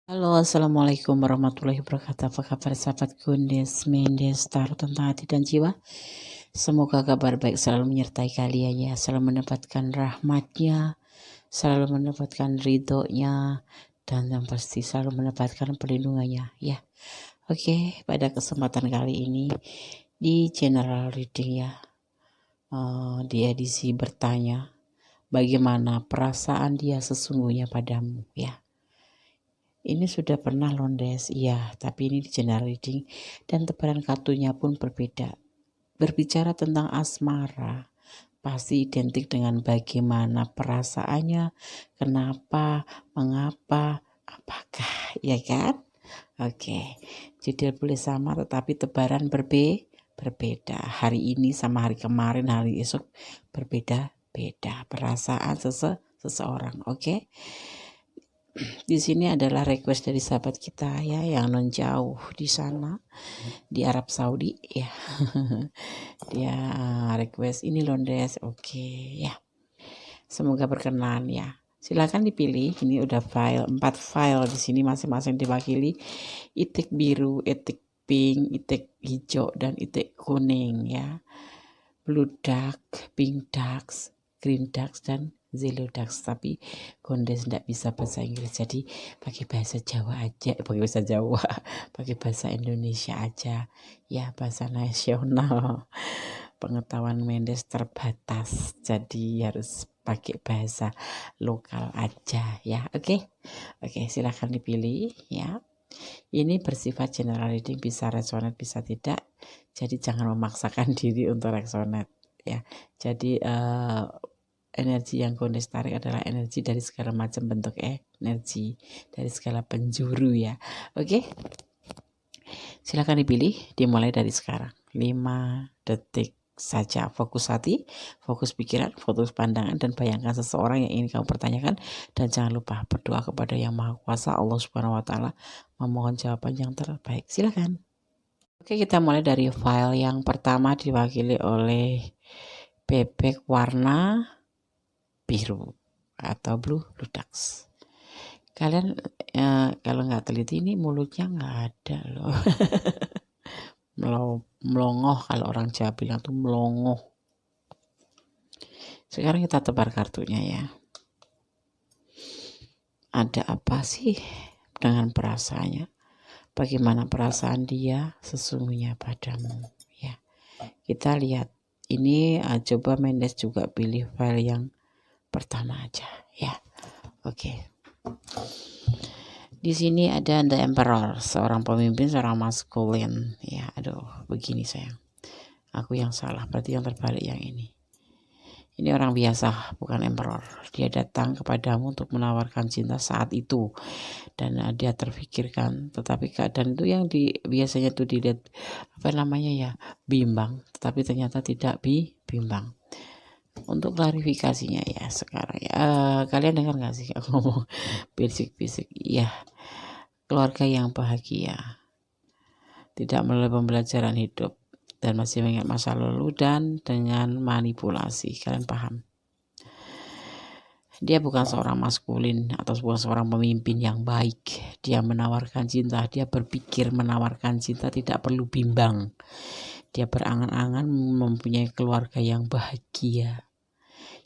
Halo, assalamualaikum warahmatullahi wabarakatuh. Apa kabar sahabat Gundes, Mendes, Taruh tentang hati dan jiwa? Semoga kabar baik selalu menyertai kalian ya, selalu mendapatkan rahmatnya, selalu mendapatkan ridhonya, dan yang pasti selalu mendapatkan perlindungannya ya. Oke, pada kesempatan kali ini di general reading ya, di edisi bertanya, bagaimana perasaan dia sesungguhnya padamu ya. Ini sudah pernah londes, iya, tapi ini di general reading dan tebaran kartunya pun berbeda. Berbicara tentang asmara, pasti identik dengan bagaimana perasaannya, kenapa, mengapa, apakah, ya kan? Oke, judul boleh sama tetapi tebaran berbeda. Hari ini sama hari kemarin, hari esok berbeda-beda. Perasaan seseorang, oke? Di sini adalah request dari sahabat kita ya yang non jauh di sana di Arab Saudi ya. Dia request ini Londes, oke ya. Semoga berkenan ya. Silakan dipilih. Ini udah 4 file di sini masing-masing diwakili itik biru, itik pink, itik hijau dan itik kuning ya. Blue duck, pink ducks, green ducks dan Zelo Dax, tapi Gondes tidak bisa bahasa Inggris, jadi pakai bahasa Jawa aja, pakai bahasa Jawa, pakai bahasa Indonesia aja, ya bahasa nasional. Pengetahuan Mendes terbatas, jadi harus pakai bahasa lokal aja, ya. Oke, silakan dipilih, ya. Ini bersifat general reading, bisa resonate, bisa tidak, jadi jangan memaksakan diri untuk resonate, ya. Jadi energi yang Gondes tarik adalah energi dari segala macam bentuk energi dari segala penjuru ya. Oke. Silakan dipilih, dimulai dari sekarang. 5 detik saja. Fokus hati, fokus pikiran, fokus pandangan dan bayangkan seseorang yang ingin kamu pertanyakan dan jangan lupa berdoa kepada Yang Maha Kuasa Allah Subhanahu wa taala memohon jawaban yang terbaik. Silakan. Oke, kita mulai dari file yang pertama diwakili oleh bebek warna biru atau blue ducks. Kalian kalau nggak teliti ini mulutnya nggak ada loh. Melongoh, kalau orang Jawa bilang tuh melongoh. Sekarang kita tebar kartunya ya. Ada apa sih dengan perasaannya? Bagaimana perasaan dia sesungguhnya padamu ya. Kita lihat ini, coba Mendes juga pilih file yang pertama aja ya. Oke. Di sini ada The Emperor, seorang pemimpin, seorang maskulin. Ya, aduh, begini sayang. Aku yang salah, berarti yang terbalik yang ini. Ini orang biasa, bukan Emperor. Dia datang kepadamu untuk menawarkan cinta saat itu. Dan dia terfikirkan, tetapi keadaan itu yang biasanya tuh dilihat, bimbang. Tetapi ternyata tidak bimbang. Untuk klarifikasinya ya sekarang ya, kalian dengar gak sih aku ngomong bisik-bisik? Iya, keluarga yang bahagia, tidak melalui pembelajaran hidup dan masih mengingat masa lalu dan dengan manipulasi. Kalian paham? Dia bukan seorang maskulin atau bukan seorang pemimpin yang baik. Dia menawarkan cinta, dia berpikir menawarkan cinta tidak perlu bimbang. Dia berangan-angan mempunyai keluarga yang bahagia.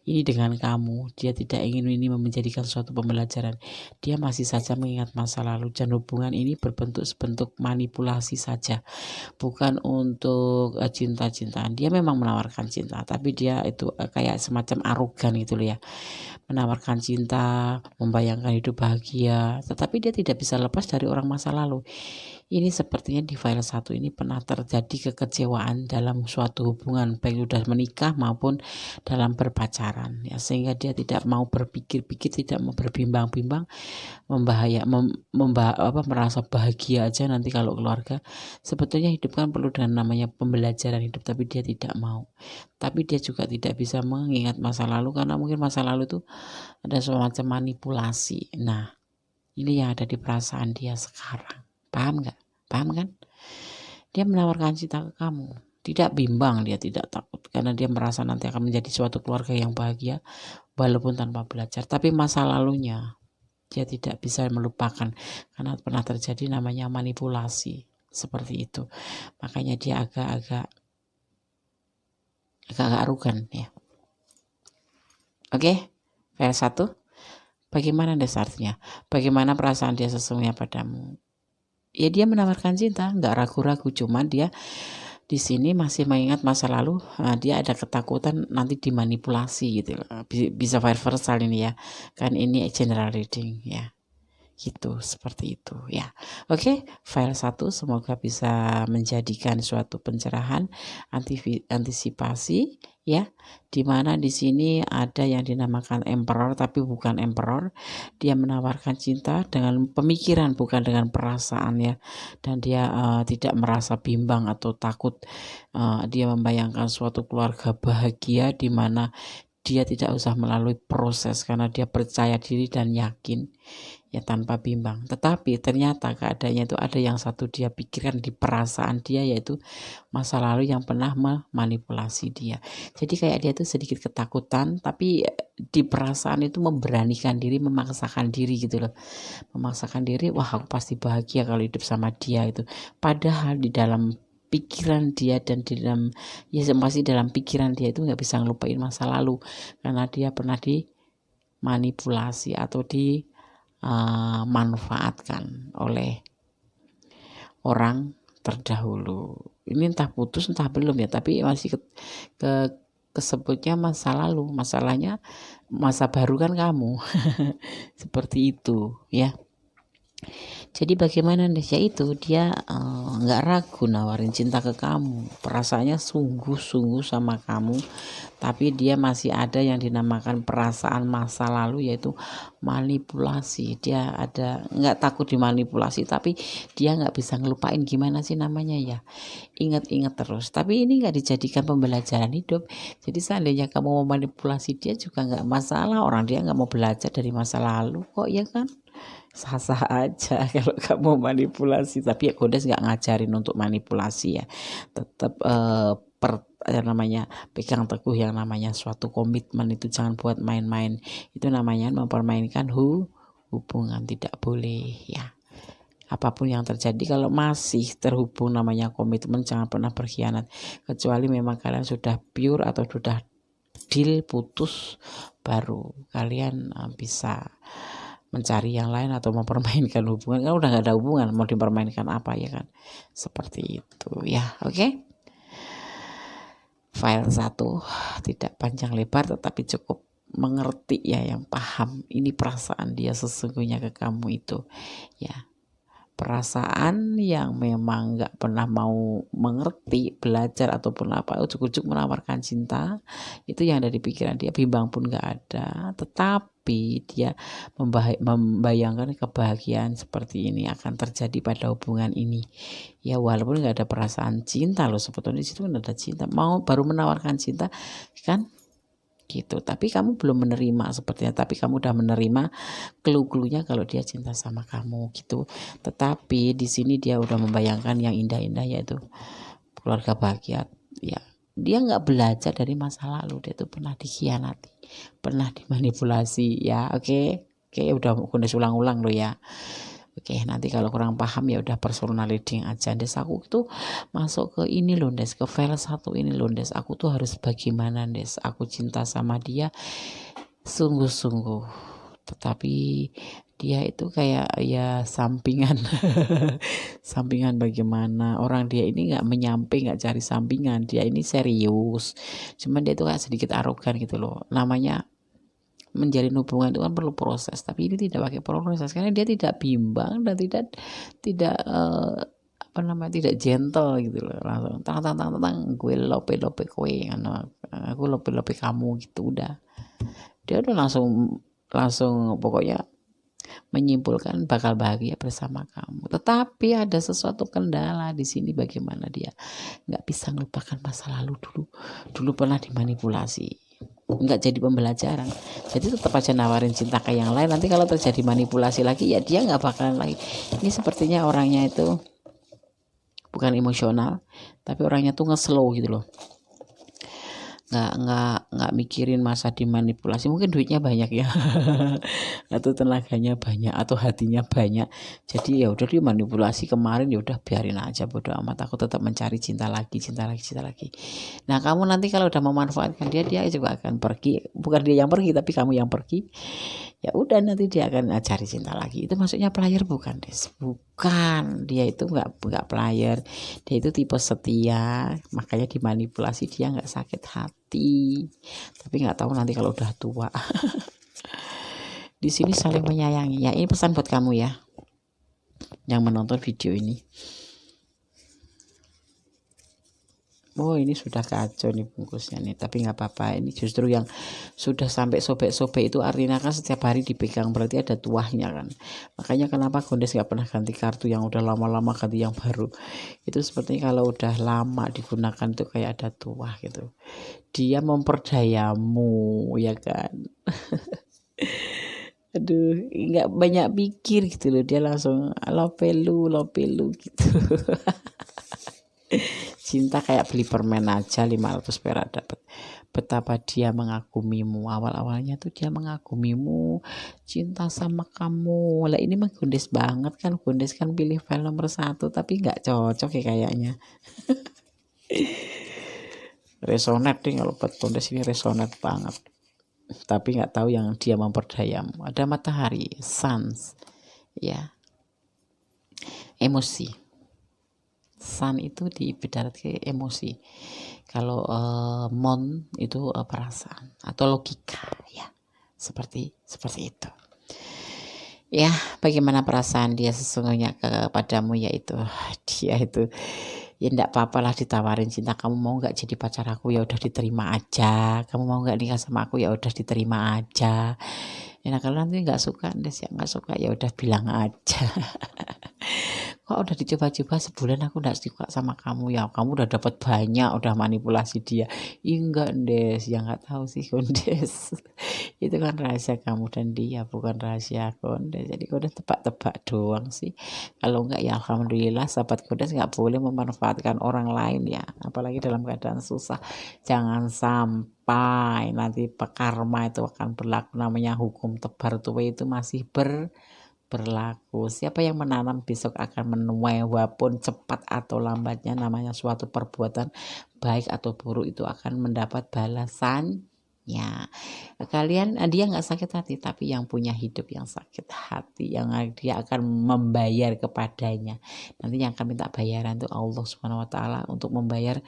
Ini dengan kamu, dia tidak ingin ini menjadikan suatu pembelajaran. Dia masih saja mengingat masa lalu dan hubungan ini berbentuk manipulasi saja, bukan untuk cinta-cintaan. Dia memang menawarkan cinta, tapi dia itu kayak semacam arogan gitu loh ya, menawarkan cinta, membayangkan hidup bahagia, tetapi dia tidak bisa lepas dari orang masa lalu. Ini sepertinya di file 1 ini pernah terjadi kekecewaan dalam suatu hubungan, baik sudah menikah maupun dalam berpacaran ya, sehingga dia tidak mau berpikir-pikir, tidak mau berbimbang-bimbang, merasa bahagia aja nanti kalau keluarga. Sebetulnya hidup kan perlu dengan namanya pembelajaran hidup, tapi dia tidak mau. Tapi dia juga tidak bisa mengingat masa lalu karena mungkin masa lalu itu ada semacam manipulasi. Nah, ini yang ada di perasaan dia sekarang. Paham nggak? Paham kan? Dia menawarkan cinta ke kamu. Tidak bimbang, dia tidak takut. Karena dia merasa nanti akan menjadi suatu keluarga yang bahagia walaupun tanpa belajar. Tapi masa lalunya dia tidak bisa melupakan karena pernah terjadi namanya manipulasi seperti itu. Makanya dia agak arogan ya. Oke, file 1. Bagaimana dasarnya? Bagaimana perasaan dia sesungguhnya padamu? Ya dia menawarkan cinta, nggak ragu-ragu, cuman dia di sini masih mengingat masa lalu. Dia ada ketakutan nanti dimanipulasi gitu loh. Bisa vice versa ini ya, kan ini general reading ya, gitu, seperti itu ya. Oke, file 1 semoga bisa menjadikan suatu pencerahan, antisipasi ya, dimana di sini ada yang dinamakan emperor tapi bukan emperor. Dia menawarkan cinta dengan pemikiran bukan dengan perasaan ya, dan dia tidak merasa bimbang atau takut. Dia membayangkan suatu keluarga bahagia di mana dia tidak usah melalui proses karena dia percaya diri dan yakin ya, tanpa bimbang. Tetapi ternyata keadaannya itu ada yang satu dia pikirkan di perasaan dia, yaitu masa lalu yang pernah memanipulasi dia. Jadi kayak dia tuh sedikit ketakutan, tapi di perasaan itu memberanikan diri, memaksakan diri gitu loh. Memaksakan diri, wah aku pasti bahagia kalau hidup sama dia itu. Padahal di dalam pikiran dia dan di dalam masih dalam pikiran dia itu nggak bisa ngelupain masa lalu karena dia pernah dimanipulasi atau manfaatkan oleh orang terdahulu. Ini entah putus entah belum ya, tapi masih kesebutnya masa lalu. Masalahnya masa baru kan kamu. Seperti itu ya. Jadi bagaimana nih, yaitu dia nggak ragu nawarin cinta ke kamu, perasaannya sungguh-sungguh sama kamu, tapi dia masih ada yang dinamakan perasaan masa lalu, yaitu manipulasi. Dia ada nggak takut dimanipulasi, tapi dia nggak bisa ngelupain gimana sih namanya ya, ingat-ingat terus. Tapi ini nggak dijadikan pembelajaran hidup. Jadi seandainya kamu mau manipulasi dia juga nggak masalah, orang dia nggak mau belajar dari masa lalu kok ya kan. Sah-sah aja kalau kamu manipulasi, tapi ya Godes nggak ngajarin untuk manipulasi ya, tetap namanya pegang teguh yang namanya suatu komitmen, itu jangan buat main-main, itu namanya mempermainkan hubungan, tidak boleh ya. Apapun yang terjadi kalau masih terhubung namanya komitmen, jangan pernah berkhianat, kecuali memang kalian sudah pure atau sudah deal putus, baru kalian bisa mencari yang lain atau mempermainkan hubungan. Kan udah gak ada hubungan, mau dipermainkan apa ya kan, seperti itu ya. Oke, file 1 tidak panjang lebar tetapi cukup mengerti ya, yang paham ini perasaan dia sesungguhnya ke kamu itu ya. Perasaan yang memang gak pernah mau mengerti, belajar ataupun apa, ujuk-ujuk menawarkan cinta, itu yang ada di pikiran dia, bimbang pun gak ada, tetapi dia membayangkan kebahagiaan seperti ini akan terjadi pada hubungan ini ya, walaupun gak ada perasaan cinta loh, sebetulnya di situ kan ada cinta, mau baru menawarkan cinta kan gitu, tapi kamu belum menerima sepertinya, tapi kamu udah menerima clue-cluenya kalau dia cinta sama kamu gitu. Tetapi di sini dia udah membayangkan yang indah-indah, yaitu keluarga bahagia ya. Dia nggak belajar dari masa lalu, dia tuh pernah dikhianati, pernah dimanipulasi ya. Oke, udah Godes ulang-ulang loh ya. Oke, nanti kalau kurang paham ya udah personal reading aja. Des, aku tuh masuk ke ini loh Des, ke file 1 ini loh Des, aku tuh harus bagaimana Des, aku cinta sama dia sungguh-sungguh, tetapi dia itu kayak ya sampingan. Sampingan bagaimana, orang dia ini nggak menyamping, nggak cari sampingan, dia ini serius, cuman dia tuh kayak sedikit arogan gitu loh. Namanya menjalin hubungan itu kan perlu proses, tapi ini tidak pakai proses karena dia tidak bimbang dan tidak tidak gentle gitu loh, langsung tang gue lope kowe, aku lope kamu gitu, udah dia udah langsung pokoknya menyimpulkan bakal bahagia bersama kamu. Tetapi ada sesuatu kendala di sini, bagaimana dia nggak bisa melupakan masa lalu, dulu pernah dimanipulasi, nggak jadi pembelajaran, jadi tetap aja nawarin cinta ke yang lain. Nanti kalau terjadi manipulasi lagi ya dia nggak bakalan lagi. Ini sepertinya orangnya itu bukan emosional, tapi orangnya tuh nge-slow gitu loh, nggak mikirin masa dimanipulasi, mungkin duitnya banyak ya atau tenaganya banyak atau hatinya banyak, jadi ya udah dimanipulasi kemarin, ya udah biarin aja, bodo amat, aku tetap mencari cinta lagi, cinta lagi, cinta lagi. Nah kamu nanti kalau udah memanfaatkan dia juga akan pergi, bukan dia yang pergi tapi kamu yang pergi. Ya udah nanti dia akan cari cinta lagi. Itu maksudnya player bukan, Des? Bukan, dia itu nggak player, dia itu tipe setia, makanya dimanipulasi dia nggak sakit hati. Tapi nggak tahu nanti kalau udah tua. Di sini saling menyayangi. Ya ini pesan buat kamu ya, yang menonton video ini. Oh ini sudah kacau nih bungkusnya nih, tapi nggak apa-apa, ini justru yang sudah sampai sobek-sobek itu artinya kan setiap hari dipegang, berarti ada tuahnya kan. Makanya kenapa Gondes nggak pernah ganti kartu yang udah lama-lama, ganti yang baru. Itu sepertinya kalau udah lama digunakan itu kayak ada tuah gitu. Dia memperdayamu ya kan. Aduh, nggak banyak pikir gitu loh, dia langsung lo pelu gitu. Cinta kayak beli permen aja 500 perak dapat. Betapa dia mengagumimu. Awal-awalnya tuh dia mengagumimu, cinta sama kamu. Lah ini mah Gondes banget kan. Gondes kan pilih file nomor 1 tapi nggak cocok ya kayaknya. Resonate nih kalau buat Gondes ini, resonate banget. Tapi nggak tahu yang dia memperdayamu. Ada matahari, suns, ya, emosi. Sun itu diibarat ke emosi. Kalau mon itu perasaan atau logika ya. Seperti itu. Ya, bagaimana perasaan dia sesungguhnya kepadamu, yaitu dia itu ya enggak apa-apa lah ditawarin cinta, kamu mau nggak jadi pacar aku, ya udah diterima aja, kamu mau nggak nikah sama aku, ya udah diterima aja. Ya, nah kalau nanti nggak suka, ya nggak suka, ya udah bilang aja. Kok udah dicoba-coba sebulan aku nggak suka sama kamu, ya kamu udah dapat banyak, udah manipulasi dia. Enggak Des, ya nggak tahu sih Gondes. Itu kan rahasia kamu dan dia, bukan rahasia Gondes. Jadi Gondes tebak-tebak doang sih. Kalau enggak ya alhamdulillah, sahabat Gondes nggak boleh memanfaatkan orang lain ya, apalagi dalam keadaan susah. Jangan sampai nanti karma itu akan berlaku, namanya hukum tebar tuai itu masih berlaku. Siapa yang menanam besok akan menuai, walaupun cepat atau lambatnya, namanya suatu perbuatan baik atau buruk itu akan mendapat balasannya. Kalian, dia nggak sakit hati, tapi yang punya hidup yang sakit hati, yang dia akan membayar kepadanya. Nanti yang akan minta bayaran itu Allah Subhanahu Wa Taala untuk membayar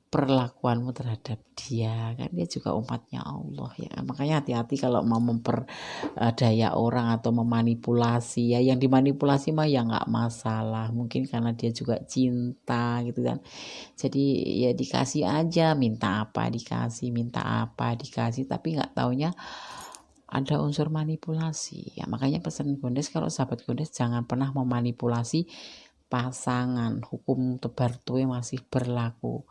perlakuanmu terhadap dia, kan dia juga umatnya Allah ya. Makanya hati-hati kalau mau memperdaya orang atau memanipulasi ya. Yang dimanipulasi mah ya nggak masalah, mungkin karena dia juga cinta gitu kan. Jadi ya dikasih aja, minta apa dikasih, minta apa dikasih, tapi nggak taunya ada unsur manipulasi ya. Makanya pesan Gondes, kalau sahabat Gondes jangan pernah memanipulasi pasangan. Hukum tebar tuai masih berlaku.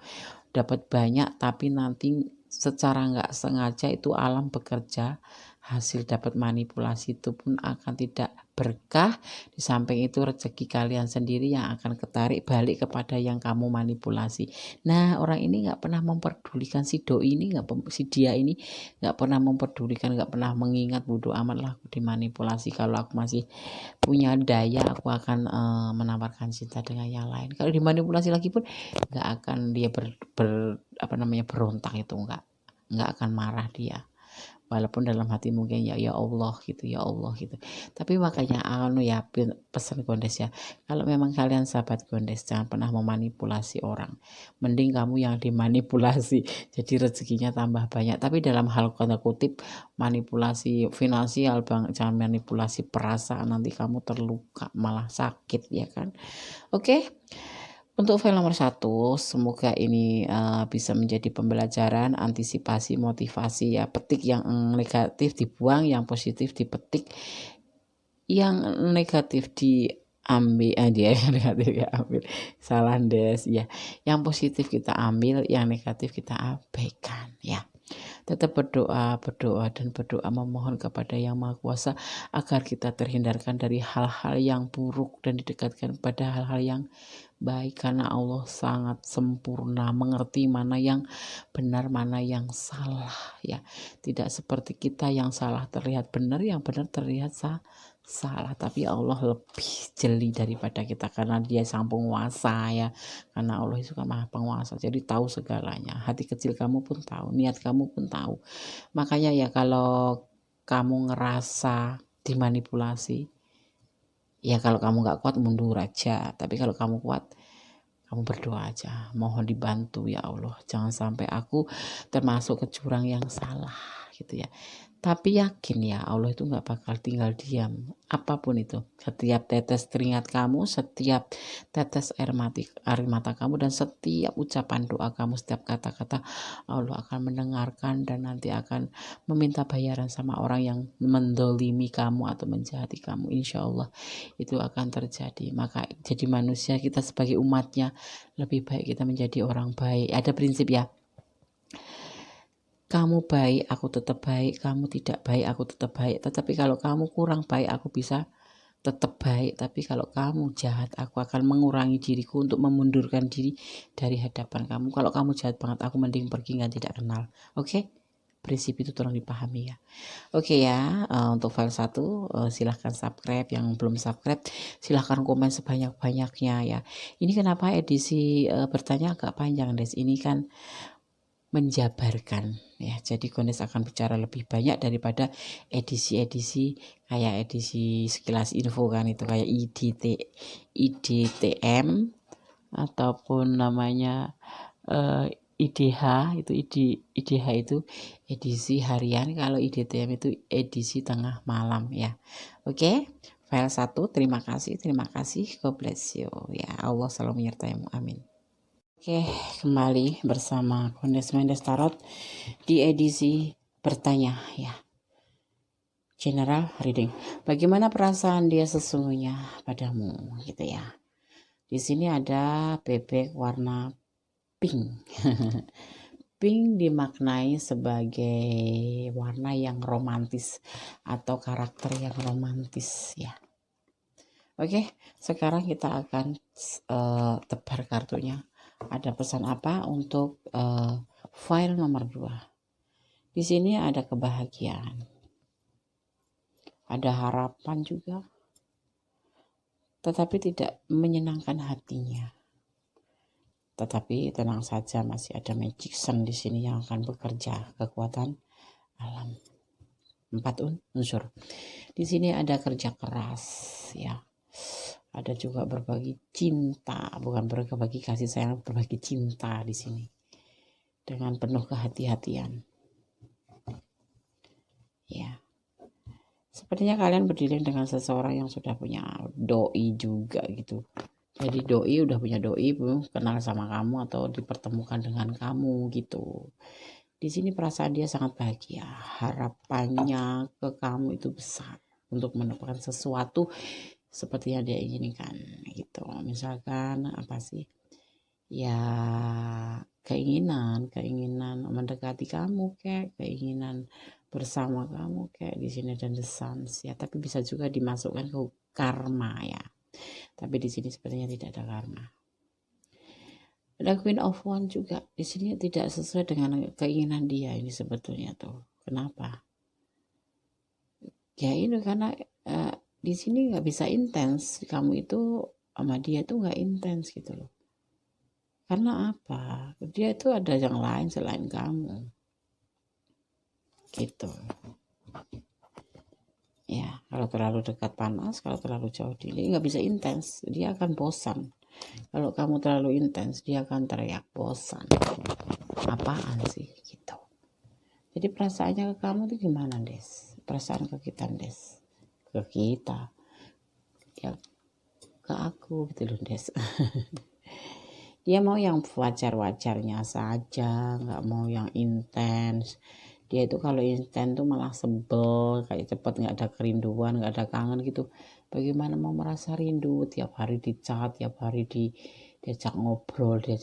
Dapat banyak tapi nanti secara nggak sengaja itu alam bekerja, hasil dapat manipulasi itu pun akan tidak berkah. Di samping itu rezeki kalian sendiri yang akan ketarik balik kepada yang kamu manipulasi. Nah orang ini nggak pernah memperdulikan, si doi ini si dia ini nggak pernah memperdulikan, nggak pernah mengingat, bodoh amat lah aku dimanipulasi, kalau aku masih punya daya aku akan menawarkan cinta dengan yang lain. Kalau dimanipulasi lagi pun nggak akan dia berontak, itu nggak akan marah dia, walaupun dalam hati mungkin ya Allah gitu, ya Allah gitu. Tapi makanya ya pesan Gondes ya, kalau memang kalian sahabat Gondes jangan pernah memanipulasi orang, mending kamu yang dimanipulasi jadi rezekinya tambah banyak. Tapi dalam hal kata kutip manipulasi finansial bang, jangan manipulasi perasaan, nanti kamu terluka malah sakit ya kan. Oke. Untuk file nomor 1, semoga ini bisa menjadi pembelajaran, antisipasi, motivasi ya. Petik yang negatif dibuang, yang positif dipetik, yang negatif diambil, dia yang negatif diambil, salah Des ya. Yang positif kita ambil, yang negatif kita abaikan ya. Tetap berdoa dan berdoa memohon kepada Yang Maha Kuasa agar kita terhindarkan dari hal-hal yang buruk dan didekatkan pada hal-hal yang baik, karena Allah sangat sempurna mengerti mana yang benar mana yang salah ya. Tidak seperti kita yang salah terlihat benar, yang benar terlihat salah, tapi Allah lebih jeli daripada kita karena dia sang penguasa ya, karena Allah itu kan maha penguasa, jadi tahu segalanya. Hati kecil kamu pun tahu, niat kamu pun tahu. Makanya ya kalau kamu ngerasa dimanipulasi, ya kalau kamu nggak kuat mundur aja, tapi kalau kamu kuat kamu berdoa aja, mohon dibantu ya Allah, jangan sampai aku termasuk ke jurang yang salah gitu ya. Tapi yakin ya Allah itu nggak bakal tinggal diam, apapun itu, setiap tetes keringat kamu, setiap tetes air mata kamu, dan setiap ucapan doa kamu, setiap kata-kata Allah akan mendengarkan dan nanti akan meminta bayaran sama orang yang mendolimi kamu atau menjahati kamu. Insya Allah itu akan terjadi. Maka jadi manusia, kita sebagai umatnya lebih baik kita menjadi orang baik. Ada prinsip ya, kamu baik aku tetap baik, kamu tidak baik aku tetap baik. Tetapi kalau kamu kurang baik aku bisa tetap baik, tapi kalau kamu jahat aku akan mengurangi diriku untuk memundurkan diri dari hadapan kamu. Kalau kamu jahat banget aku mending pergi nggak tidak kenal. Oke? Prinsip itu tolong dipahami ya. Oke ya, untuk file 1 silahkan subscribe, yang belum subscribe silahkan komen sebanyak-banyaknya ya. Ini kenapa edisi bertanya agak panjang Des, ini kan menjabarkan ya, jadi Gondes akan bicara lebih banyak daripada edisi-edisi kayak edisi sekilas info kan, itu kayak IDTM ataupun namanya IDH itu IDH itu edisi harian, kalau IDTM itu edisi tengah malam ya. Oke, file 1 terima kasih, God bless you ya, Allah selalu menyertaimu, amin. Oke, kembali bersama Gondes Mendes Tarot di edisi bertanya ya. General reading. Bagaimana perasaan dia sesungguhnya padamu gitu ya. Di sini ada bebek warna pink. Pink dimaknai sebagai warna yang romantis atau karakter yang romantis ya. Oke, sekarang kita akan tebar kartunya. Ada pesan apa untuk file nomor 2? Di sini ada kebahagiaan, ada harapan juga, tetapi tidak menyenangkan hatinya. Tetapi tenang saja, masih ada magic sun di sini yang akan bekerja, kekuatan alam. 4 unsur. Di sini ada kerja keras ya. Ada juga berbagi cinta, bukan berbagi kasih sayang, berbagi cinta di sini dengan penuh kehati-hatian. Ya, sepertinya kalian berdiri dengan seseorang yang sudah punya doi juga gitu. Jadi doi udah punya doi, belum kenal sama kamu atau dipertemukan dengan kamu gitu. Di sini perasaan dia sangat bahagia, harapannya ke kamu itu besar untuk mendapatkan sesuatu seperti yang dia inginkan gitu. Misalkan apa sih ya, keinginan mendekati kamu, kayak keinginan bersama kamu, kayak di sini ada the suns ya, tapi bisa juga dimasukkan ke karma ya, tapi di sini sepertinya tidak ada karma. Ada Queen of Wands juga di sini, tidak sesuai dengan keinginan dia ini sebetulnya tuh. Kenapa ya? Ini karena di sini nggak bisa intens, kamu itu sama dia tuh nggak intens gitu loh. Karena apa? Dia itu ada yang lain selain kamu gitu ya. Kalau terlalu dekat panas, kalau terlalu jauh dingin, nggak bisa intens, dia akan bosan. Kalau kamu terlalu intens, dia akan teriak bosan, apaan sih gitu. Jadi perasaannya ke kamu tuh gimana Des? Perasaan ke kita Des, ke kita ya, ke aku gitu loh Des. Dia mau yang wajar-wajarnya saja, nggak mau yang intens. Dia itu kalau intens tuh malah sebel, kayak cepet nggak ada kerinduan, nggak ada kangen gitu. Bagaimana mau merasa rindu tiap hari di chat, tiap hari diajak ngobrol, dia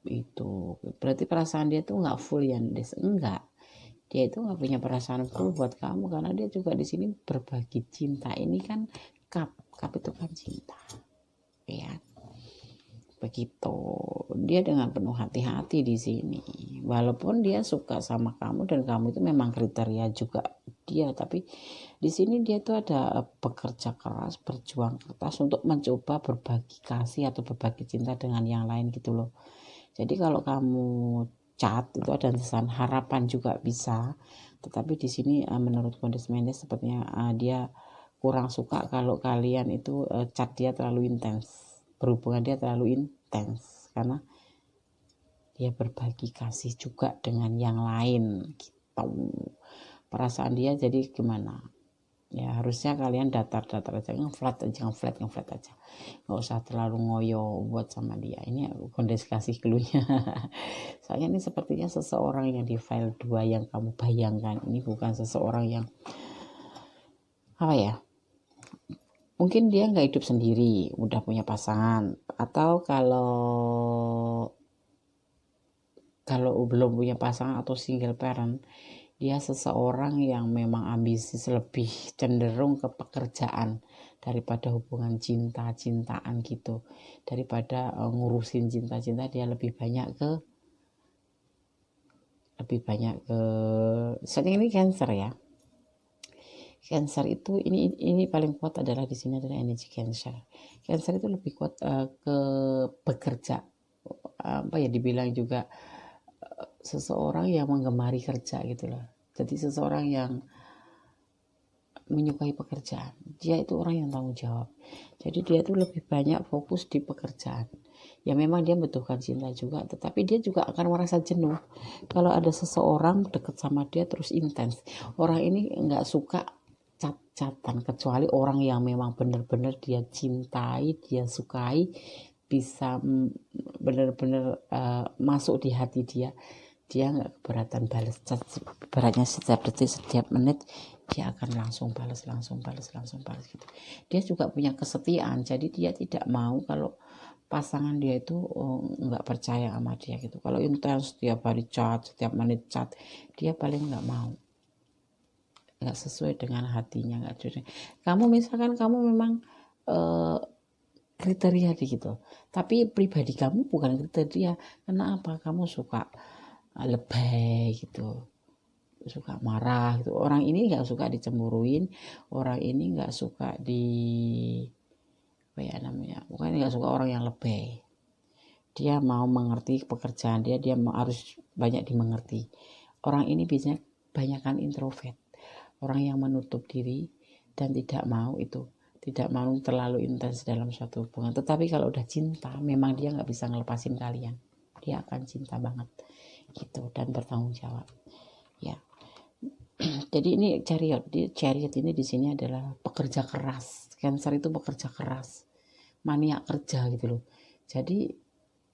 itu berarti perasaan dia tuh nggak full ya Des. Enggak, Dia itu nggak punya perasaan full buat kamu, karena dia juga di sini berbagi cinta. Ini kan cup itu kan cinta, ya. Begitu. Dia dengan penuh hati-hati di sini. Walaupun dia suka sama kamu dan kamu itu memang kriteria juga dia, tapi di sini dia itu ada bekerja keras, berjuang keras untuk mencoba berbagi kasih atau berbagi cinta dengan yang lain gitu loh. Jadi kalau kamu chat itu ada tulisan harapan juga bisa, tetapi di sini menurut kondisi Mendes sepertinya dia kurang suka kalau kalian itu chat dia terlalu intens, berhubungan dia terlalu intens, karena dia berbagi kasih juga dengan yang lain gitu. Perasaan dia jadi gimana ya, harusnya kalian datar-datar aja, ngeflat aja, nggak usah terlalu ngoyo buat sama dia. Ini kondisi kasih cluenya. Soalnya ini sepertinya seseorang yang di file 2 yang kamu bayangkan, ini bukan seseorang yang apa ya, mungkin dia nggak hidup sendiri, udah punya pasangan, atau kalau belum punya pasangan atau single parent, dia seseorang yang memang ambisius, lebih cenderung ke pekerjaan daripada hubungan cinta-cintaan gitu. Daripada ngurusin cinta-cinta, dia lebih banyak ke soalnya ini Cancer ya. Cancer itu ini paling kuat adalah di sini adalah energi Cancer. Cancer itu lebih kuat ke bekerja, apa ya, dibilang juga seseorang yang menggemari kerja gitu loh. Jadi seseorang yang menyukai pekerjaan, dia itu orang yang tanggung jawab. Jadi dia tuh lebih banyak fokus di pekerjaan. Ya memang dia membutuhkan cinta juga, tetapi dia juga akan merasa jenuh kalau ada seseorang deket sama dia terus intens. Orang ini nggak suka cat-catan, kecuali orang yang memang benar-benar dia cintai, dia sukai, bisa benar-benar masuk di hati dia. Dia nggak keberatan balas chat, beratnya setiap detik, setiap menit dia akan langsung balas gitu. Dia juga punya kesetiaan, jadi dia tidak mau kalau pasangan dia itu nggak percaya sama dia gitu. Kalau intens setiap hari chat, setiap menit chat, dia paling nggak mau, nggak sesuai dengan hatinya, nggak sesuai. Kamu misalkan kamu memang kriteria gitu, tapi pribadi kamu bukan kriteria. Kenapa? Kamu suka lebay gitu, suka marah gitu. Orang ini nggak suka dicemburuin, orang ini nggak suka apa ya namanya, bukan nggak suka orang yang lebay. Dia mau mengerti pekerjaan dia harus banyak dimengerti. Orang ini biasanya banyakkan introvert, orang yang menutup diri dan tidak mau terlalu intens dalam suatu hubungan. Tetapi kalau udah cinta, memang dia nggak bisa ngelepasin kalian, dia akan cinta banget gitu dan bertanggung jawab ya. Jadi ini chariot ini di sini adalah pekerja keras. Cancer itu pekerja keras, maniak kerja gitu loh. Jadi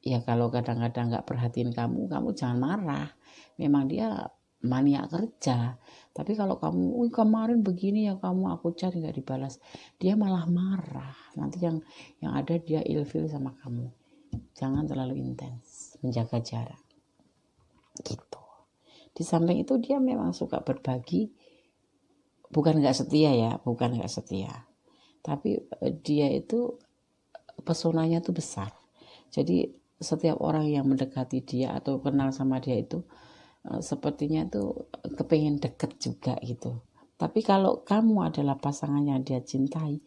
ya kalau kadang-kadang nggak perhatiin kamu jangan marah. Memang dia maniak kerja. Tapi kalau kamu, kemarin begini ya kamu, aku cari nggak dibalas, dia malah marah. Nanti yang ada dia ilfil sama kamu. Jangan terlalu intens, menjaga jarak. Gitu. Di samping itu dia memang suka berbagi, bukan nggak setia, tapi dia itu pesonanya tuh besar. Jadi setiap orang yang mendekati dia atau kenal sama dia itu sepertinya tuh kepengen deket juga gitu. Tapi kalau kamu adalah pasangan yang dia cintai,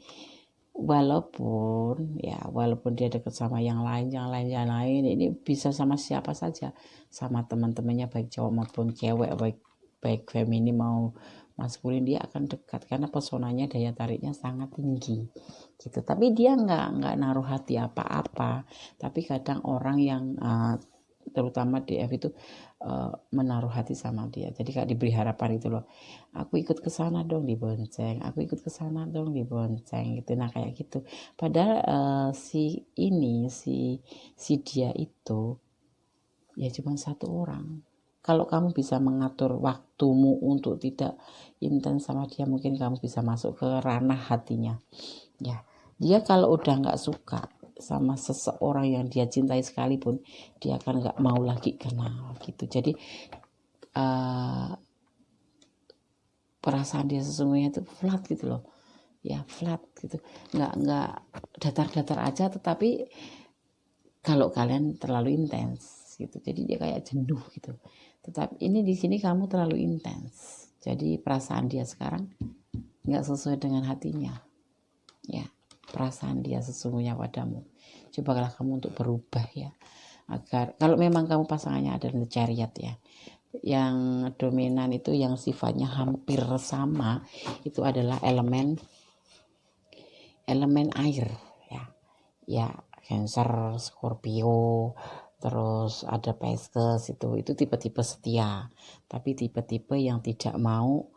walaupun dia dekat sama yang lain, ini bisa sama siapa saja, sama teman-temannya baik cowok maupun cewek, baik feminim mau maskulin, dia akan dekat karena pesonanya, daya tariknya sangat tinggi gitu. Tapi dia nggak naruh hati apa-apa. Tapi kadang orang yang terutama DF itu menaruh hati sama dia, jadi kayak diberi harapan gitu loh, aku ikut ke sana dong dibonceng, gitu. Nah kayak gitu. Padahal si dia itu ya cuma satu orang. Kalau kamu bisa mengatur waktumu untuk tidak intens sama dia, mungkin kamu bisa masuk ke ranah hatinya ya. Dia kalau udah nggak suka sama seseorang yang dia cintai sekalipun, dia akan nggak mau lagi kenal gitu. Jadi perasaan dia sesungguhnya itu flat gitu loh ya, flat gitu, nggak datar-datar aja, tetapi kalau kalian terlalu intens gitu jadi dia kayak jenuh gitu. Tetapi ini di sini kamu terlalu intens, jadi perasaan dia sekarang nggak sesuai dengan hatinya ya, perasaan dia sesungguhnya padamu. Cobalah kamu untuk berubah ya, agar kalau memang kamu pasangannya ada di chariot ya, yang dominan itu yang sifatnya hampir sama itu adalah elemen air ya, ya Cancer, Scorpio, terus ada Pisces, itu tipe-tipe setia, tapi tipe-tipe yang tidak mau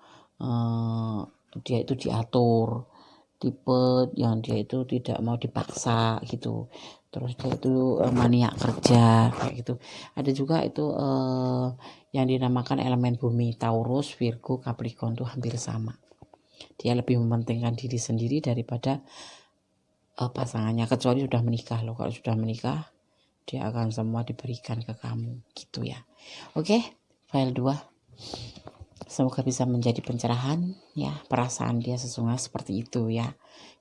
dia itu diatur, tipe yang dia itu tidak mau dipaksa gitu, terus dia itu maniak kerja kayak gitu. Ada juga itu yang dinamakan elemen bumi, Taurus, Virgo, Capricorn tuh hampir sama, dia lebih mementingkan diri sendiri daripada pasangannya, kecuali sudah menikah loh. Kalau sudah menikah dia akan semua diberikan ke kamu gitu ya. Oke, file 2 semoga bisa menjadi pencerahan ya, perasaan dia sesungguhnya seperti itu ya.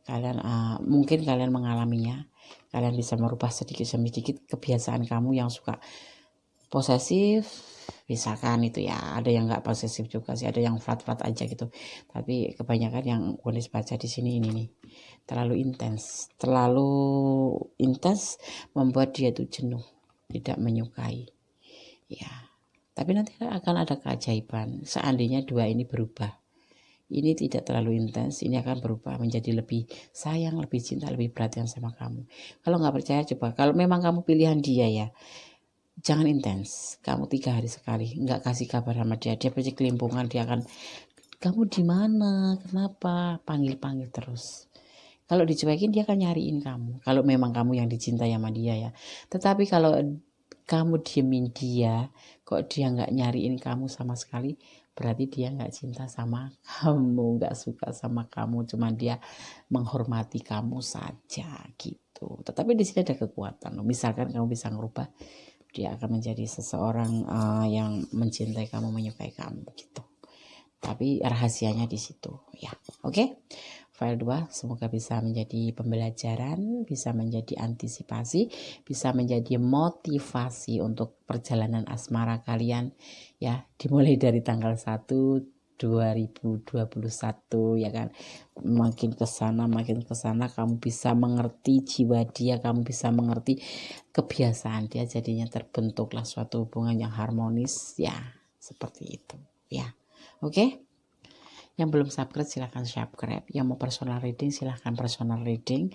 Kalian mungkin kalian mengalaminya, kalian bisa merubah sedikit demi sedikit kebiasaan kamu yang suka posesif misalkan itu ya. Ada yang nggak posesif juga sih, ada yang flat aja gitu, tapi kebanyakan yang Gunis baca di sini ini nih terlalu intens membuat dia tuh jenuh, tidak menyukai ya. Tapi nanti akan ada keajaiban seandainya dua ini berubah. Ini tidak terlalu intens, ini akan berubah menjadi lebih sayang, lebih cinta, lebih perhatian sama kamu. Kalau nggak percaya coba, kalau memang kamu pilihan dia ya, jangan intens, kamu 3 hari sekali nggak kasih kabar sama dia pasti kelimpungan, dia akan, kamu di mana, kenapa, panggil terus. Kalau dicuekin dia akan nyariin kamu, kalau memang kamu yang dicintai sama dia ya. Tetapi kalau kamu diemin dia, kok dia nggak nyariin kamu sama sekali, berarti dia nggak cinta sama kamu, nggak suka sama kamu, cuma dia menghormati kamu saja gitu. Tetapi di sini ada kekuatan, misalkan kamu bisa ngerubah, dia akan menjadi seseorang yang mencintai kamu, menyukai kamu gitu. Tapi rahasianya di situ ya. Oke. File 2 semoga bisa menjadi pembelajaran, bisa menjadi antisipasi, bisa menjadi motivasi untuk perjalanan asmara kalian ya, dimulai dari tanggal 1 2021 ya kan. Makin kesana kamu bisa mengerti jiwa dia, kamu bisa mengerti kebiasaan dia, jadinya terbentuklah suatu hubungan yang harmonis ya, seperti itu ya. Oke. Yang belum subscribe silahkan subscribe, yang mau personal reading silahkan personal reading.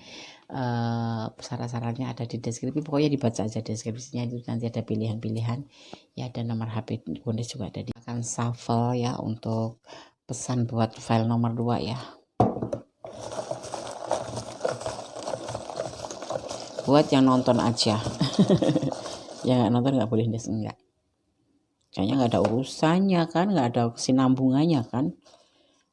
Syarat-syaratnya ada di deskripsi, pokoknya dibaca aja deskripsinya, itu nanti ada pilihan-pilihan ya, dan nomor HP Gunis juga ada. Akan shuffle ya untuk pesan buat file nomor 2 ya, buat yang nonton aja. Yang nggak nonton nggak boleh des, enggak, kayaknya nggak ada urusannya kan, nggak ada kesinambungannya kan.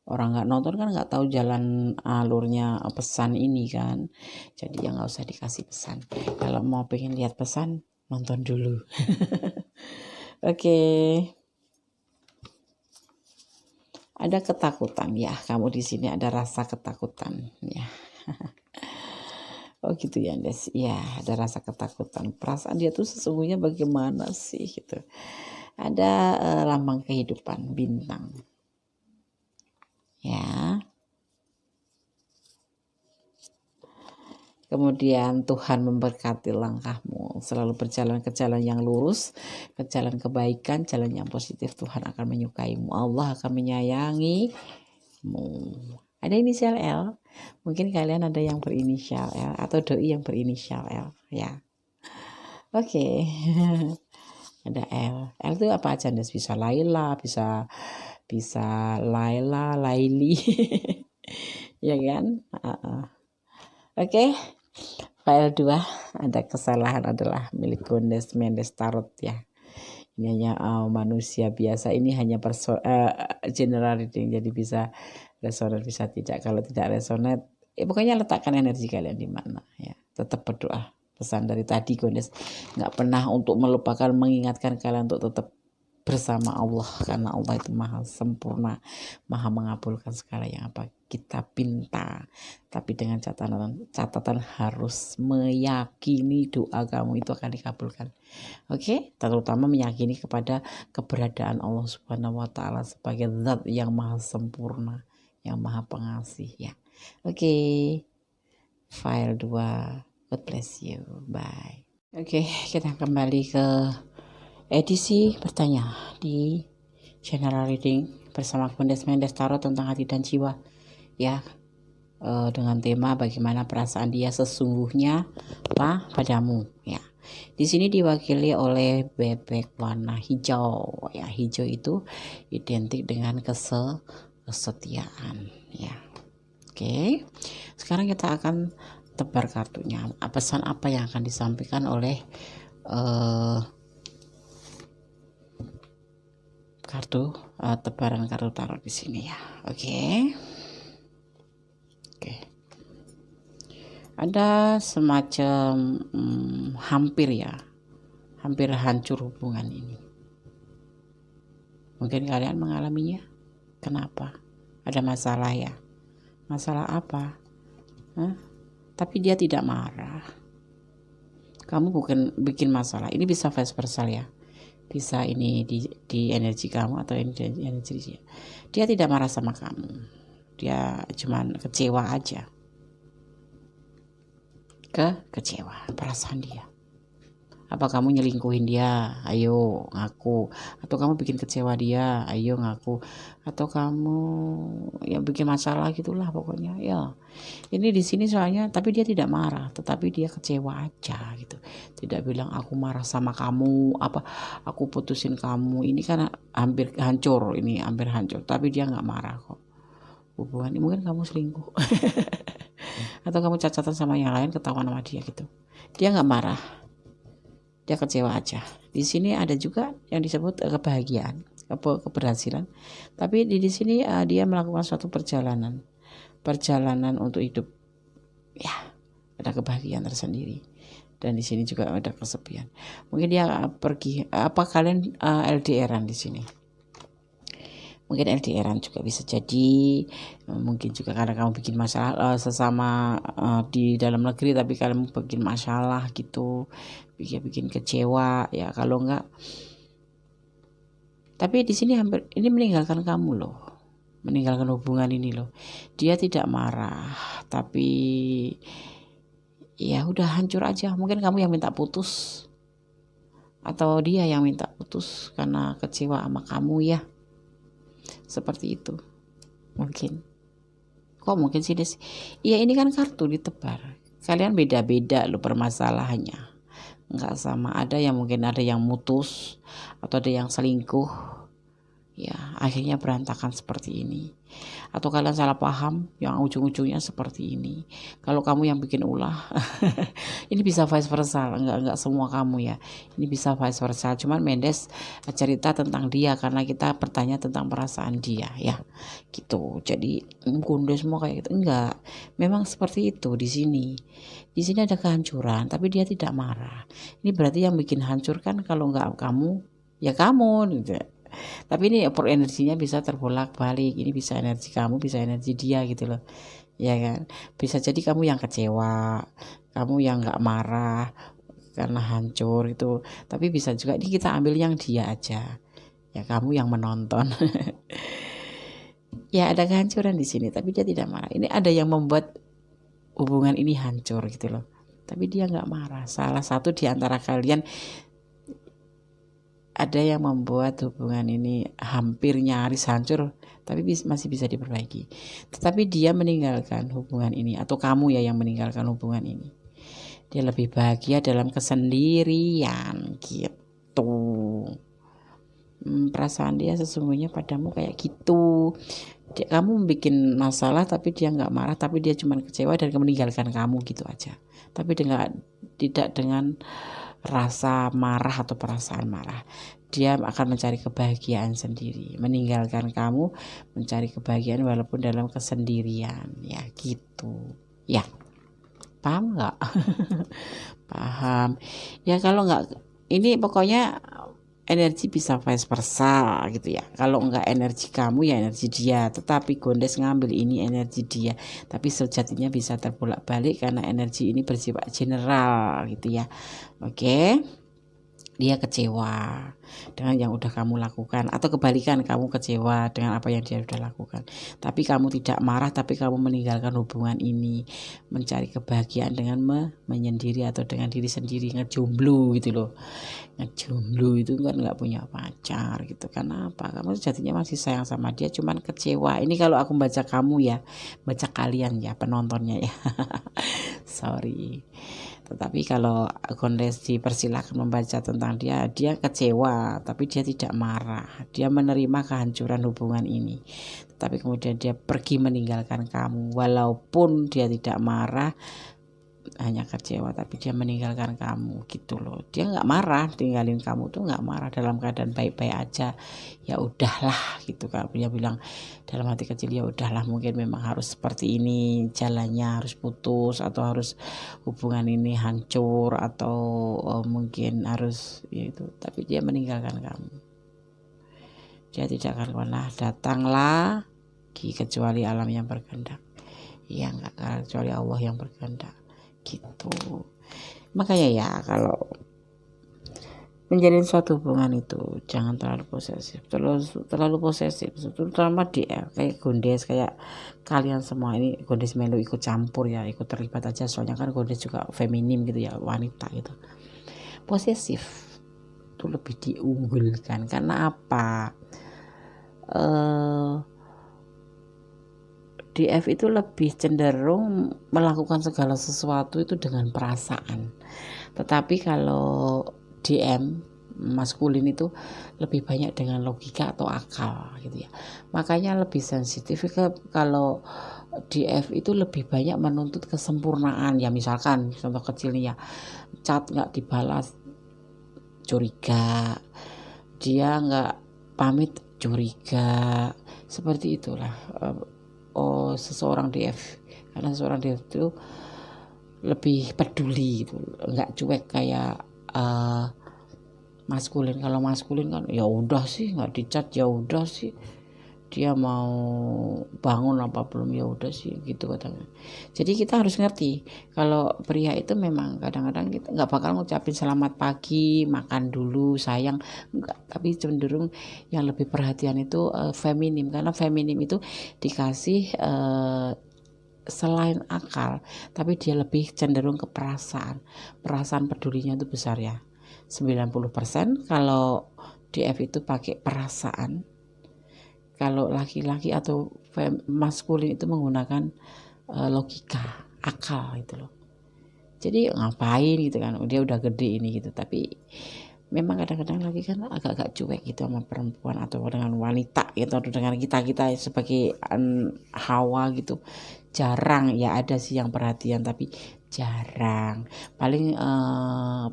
Orang nggak nonton kan nggak tahu jalan alurnya pesan ini kan, jadi ya nggak usah dikasih pesan. Kalau mau pengen lihat pesan, nonton dulu. Oke. Ada ketakutan ya, kamu di sini ada rasa ketakutan ya. Oh gitu ya Des, ya ada rasa ketakutan, perasaan dia tuh sesungguhnya bagaimana sih gitu. Ada lambang kehidupan, bintang ya. Kemudian Tuhan memberkati langkahmu, selalu berjalan ke jalan yang lurus, ke jalan kebaikan, jalan yang positif. Tuhan akan menyukaimu, Allah akan menyayangimu. Ada inisial L, mungkin kalian ada yang berinisial L atau doi yang berinisial L ya. Oke. Ada L itu apa aja Des? Bisa Laila, bisa Laila, Laili. Ya kan. Oke. File 2 ada kesalahan adalah milik Gunis Mendes Tarot ya. Ini hanya manusia biasa, ini hanya general reading, jadi bisa resonate bisa tidak. Kalau tidak resonate pokoknya letakkan energi kalian di mana ya. Tetap berdoa. Pesan dari tadi Gunis nggak pernah untuk melupakan, mengingatkan kalian untuk tetap bersama Allah, karena Allah itu maha sempurna, maha mengabulkan segala yang apa kita pinta. Tapi dengan catatan harus meyakini doa kamu itu akan dikabulkan. Oke, terutama meyakini kepada keberadaan Allah Subhanahu wa taala sebagai zat yang maha sempurna, yang maha pengasih ya. Oke. File 2. God bless you. Bye. Oke, kita kembali ke edisi bertanya di General Reading bersama Kundes Mendes Tarot tentang hati dan jiwa ya, dengan tema bagaimana perasaan dia sesungguhnya padamu ya. Di sini diwakili oleh bebek warna hijau ya. Hijau itu identik dengan kesetiaan ya. Oke, sekarang kita akan tebar kartunya. Pesan apa yang akan disampaikan oleh tebaran kartu tarot di sini ya. Oke. Ada semacam hampir hancur hubungan ini. Mungkin kalian mengalaminya. Kenapa? Ada masalah ya. Masalah apa? Tapi dia tidak marah. Kamu bukan bikin masalah. Ini bisa vice versa ya. Bisa ini di energi kamu atau energi dia. Dia tidak marah sama kamu. Dia cuman kecewa aja. Kecewa perasaan dia. Apa kamu nyelingkuhin dia? Ayo ngaku. Atau kamu bikin kecewa dia? Ayo ngaku. Atau kamu yang bikin masalah gitulah pokoknya ya. Ini di sini soalnya, tapi dia tidak marah, tetapi dia kecewa aja gitu. Tidak bilang aku marah sama kamu, apa aku putusin kamu. Ini kan hampir hancur, tapi dia nggak marah kok. Hubungan ini mungkin kamu selingkuh. Atau kamu cacatan sama yang lain, ketahuan sama dia gitu. Dia nggak marah. Dia kecewa aja. Di sini ada juga yang disebut kebahagiaan, keberhasilan. Tapi di sini dia melakukan suatu perjalanan untuk hidup. Ya, ada kebahagiaan tersendiri. Dan di sini juga ada kesepian. Mungkin dia pergi. Apa kalian LDRan di sini? Mungkin LDRan juga bisa jadi. Mungkin juga karena kamu bikin masalah sesama di dalam negeri, tapi kalian bikin masalah gitu, bikin kecewa ya. Kalau enggak, tapi di sini hampir ini meninggalkan kamu loh, meninggalkan hubungan ini loh. Dia tidak marah, tapi ya udah hancur aja. Mungkin kamu yang minta putus atau dia yang minta putus karena kecewa sama kamu ya. Seperti itu mungkin. Kok mungkin sih Des? Iya, ini kan kartu ditebar. Kalian beda-beda loh permasalahannya. Enggak sama. Ada yang mungkin ada yang mutus atau ada yang selingkuh. Ya, akhirnya berantakan seperti ini. Atau kalian salah paham yang ujung-ujungnya seperti ini. Kalau kamu yang bikin ulah. Ini bisa vice versa, enggak semua kamu ya. Ini bisa vice versa. Cuman Mendes cerita tentang dia karena kita bertanya tentang perasaan dia ya. Gitu. Jadi kundes semua kayak gitu. Enggak. Memang seperti itu di sini. Di sini ada kehancuran, tapi dia tidak marah. Ini berarti yang bikin hancur kan kalau enggak kamu, ya kamu gitu. Tapi ini energinya bisa terbolak-balik. Ini bisa energi kamu, bisa energi dia gitu loh. Ya kan? Bisa jadi kamu yang kecewa, kamu yang nggak marah karena hancur itu. Tapi bisa juga ini kita ambil yang dia aja. Ya kamu yang menonton. Ya ada kehancuran di sini, tapi dia tidak marah. Ini ada yang membuat hubungan ini hancur gitu loh. Tapi dia nggak marah. Salah satu di antara kalian ada yang membuat hubungan ini hampir nyaris hancur, tapi masih bisa diperbaiki. Tetapi dia meninggalkan hubungan ini, atau kamu ya yang meninggalkan hubungan ini. Dia lebih bahagia dalam kesendirian gitu. Perasaan dia sesungguhnya padamu kayak gitu. Kamu bikin masalah tapi dia nggak marah, tapi dia cuma kecewa dan meninggalkan kamu gitu aja. Tapi tidak dengan rasa marah atau perasaan marah. Dia akan mencari kebahagiaan sendiri, meninggalkan kamu, mencari kebahagiaan walaupun dalam kesendirian ya gitu ya. Paham nggak? Paham ya. Kalau nggak, ini pokoknya energi bisa vice versa gitu ya. Kalau enggak energi kamu ya energi dia, tetapi Gondes ngambil ini energi dia, tapi sejatinya bisa terbolak-balik karena energi ini bersifat general gitu ya. Oke. Dia kecewa dengan yang udah kamu lakukan, atau kebalikan, kamu kecewa dengan apa yang dia udah lakukan, tapi kamu tidak marah, tapi kamu meninggalkan hubungan ini, mencari kebahagiaan dengan menyendiri atau dengan diri sendiri, ngejomblo gitu loh. Ngejomblo itu kan nggak punya pacar gitu. Kenapa? Kamu sejatinya masih sayang sama dia, cuman kecewa. Ini kalau aku baca kamu ya, baca kalian ya, penontonnya ya. Sorry. Tetapi kalau Gondes dipersilakan membaca tentang dia, dia kecewa, tapi dia tidak marah. Dia menerima kehancuran hubungan ini. Tetapi kemudian dia pergi meninggalkan kamu. Walaupun dia tidak marah, hanya kecewa, tapi dia meninggalkan kamu gitu loh. Dia nggak marah, tinggalin kamu tuh nggak marah, dalam keadaan baik-baik aja. Ya udahlah gitu kan, dia bilang dalam hati kecil, ya udahlah, mungkin memang harus seperti ini jalannya, harus putus atau harus hubungan ini hancur atau mungkin harus itu, tapi dia meninggalkan kamu. Dia tidak akan pernah datang lagi kecuali alam yang berkehendak. Ya nggak, kecuali Allah yang berkehendak gitu. Makanya ya, kalau menjalin suatu hubungan itu jangan terlalu posesif, terlalu posesif, terutama dia kayak Gondes, kayak kalian semua ini. Gondes melu ikut campur ya, ikut terlibat aja, soalnya kan Gondes juga feminim gitu ya, wanita gitu. Posesif itu lebih diunggulkan karena apa? DF itu lebih cenderung melakukan segala sesuatu itu dengan perasaan. Tetapi kalau DM maskulin itu lebih banyak dengan logika atau akal gitu ya. Makanya lebih sensitif kalau DF itu lebih banyak menuntut kesempurnaan. Ya misalkan contoh kecilnya, chat nggak dibalas curiga, dia nggak pamit curiga, seperti itulah. Seseorang DF, karena seseorang DF itu lebih peduli gitu, nggak cuek kayak maskulin. Kalau maskulin kan ya udah sih, nggak dicat ya udah sih, dia mau bangun apa belum ya udah sih gitu katanya. Jadi kita harus ngerti kalau pria itu memang kadang-kadang kita nggak bakal ngucapin selamat pagi, makan dulu, sayang, enggak. Tapi cenderung yang lebih perhatian itu feminim, karena feminim itu dikasih selain akal, tapi dia lebih cenderung ke perasaan pedulinya itu besar ya, 90%. Kalau DF itu pakai perasaan. Kalau laki-laki atau maskulin itu menggunakan logika, akal gitu loh. Jadi ngapain gitu kan, dia udah gede ini gitu. Tapi memang kadang-kadang lagi kan agak-agak cuek gitu sama perempuan atau dengan wanita gitu, atau dengan kita sebagai Hawa gitu. Jarang ya, ada sih yang perhatian tapi jarang. Paling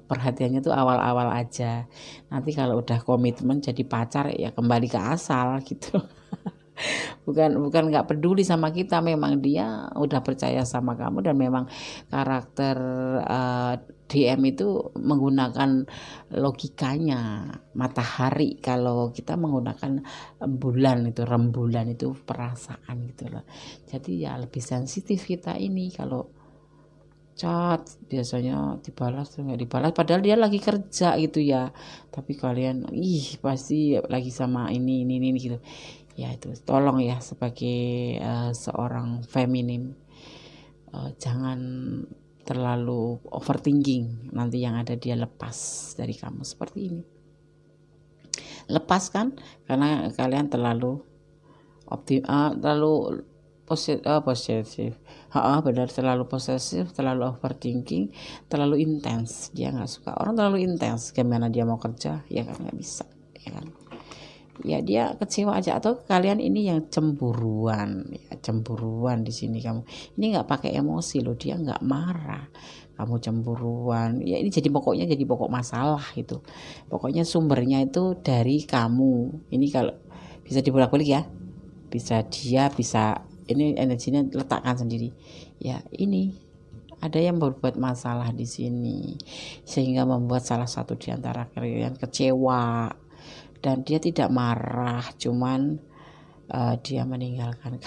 perhatiannya tuh awal-awal aja. Nanti kalau udah komitmen jadi pacar ya kembali ke asal gitu. bukan nggak peduli sama kita, memang dia udah percaya sama kamu, dan memang karakter DM itu menggunakan logikanya matahari. Kalau kita menggunakan bulan, itu rembulan, itu perasaan gitu loh. Jadi ya lebih sensitif kita ini. Kalau chat biasanya dibalas tuh nggak dibalas, padahal dia lagi kerja gitu ya, tapi kalian pasti lagi sama ini gitu ya. Itu tolong ya, sebagai seorang feminim, jangan terlalu overthinking, nanti yang ada dia lepas dari kamu seperti ini. Lepas kan, karena kalian terlalu terlalu posesif. Benar, terlalu posesif, terlalu overthinking, terlalu intens. Dia nggak suka orang terlalu intens. Gimana dia mau kerja ya kan, nggak bisa ya kan. Ya dia kecewa aja. Atau kalian ini yang cemburuan ya, cemburuan di sini. Kamu ini nggak pakai emosi loh, dia nggak marah, kamu cemburuan ya. Ini jadi pokok masalah itu. Pokoknya sumbernya itu dari kamu. Ini kalau bisa dibolak-balik ya, bisa dia, bisa ini energinya letakkan sendiri ya. Ini Ada yang berbuat masalah di sini sehingga membuat salah satu di antara kalian kecewa, dan dia tidak marah, cuman dia meninggalkan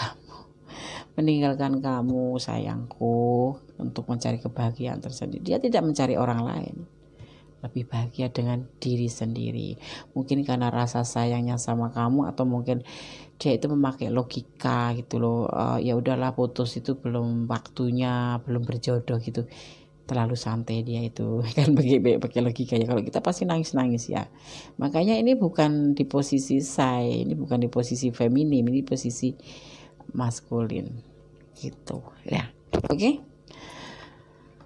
kamu sayangku untuk mencari kebahagiaan tersendiri. Dia tidak mencari orang lain, lebih bahagia dengan diri sendiri. Mungkin karena rasa sayangnya sama kamu, atau mungkin dia itu memakai logika gitu loh. Ya udahlah, putus itu belum waktunya, belum berjodoh gitu. Terlalu santai dia itu kan, pakai logika ya. Kalau kita pasti nangis ya. Makanya ini bukan di posisi saya, ini bukan di posisi feminim, ini posisi maskulin gitu ya. Oke.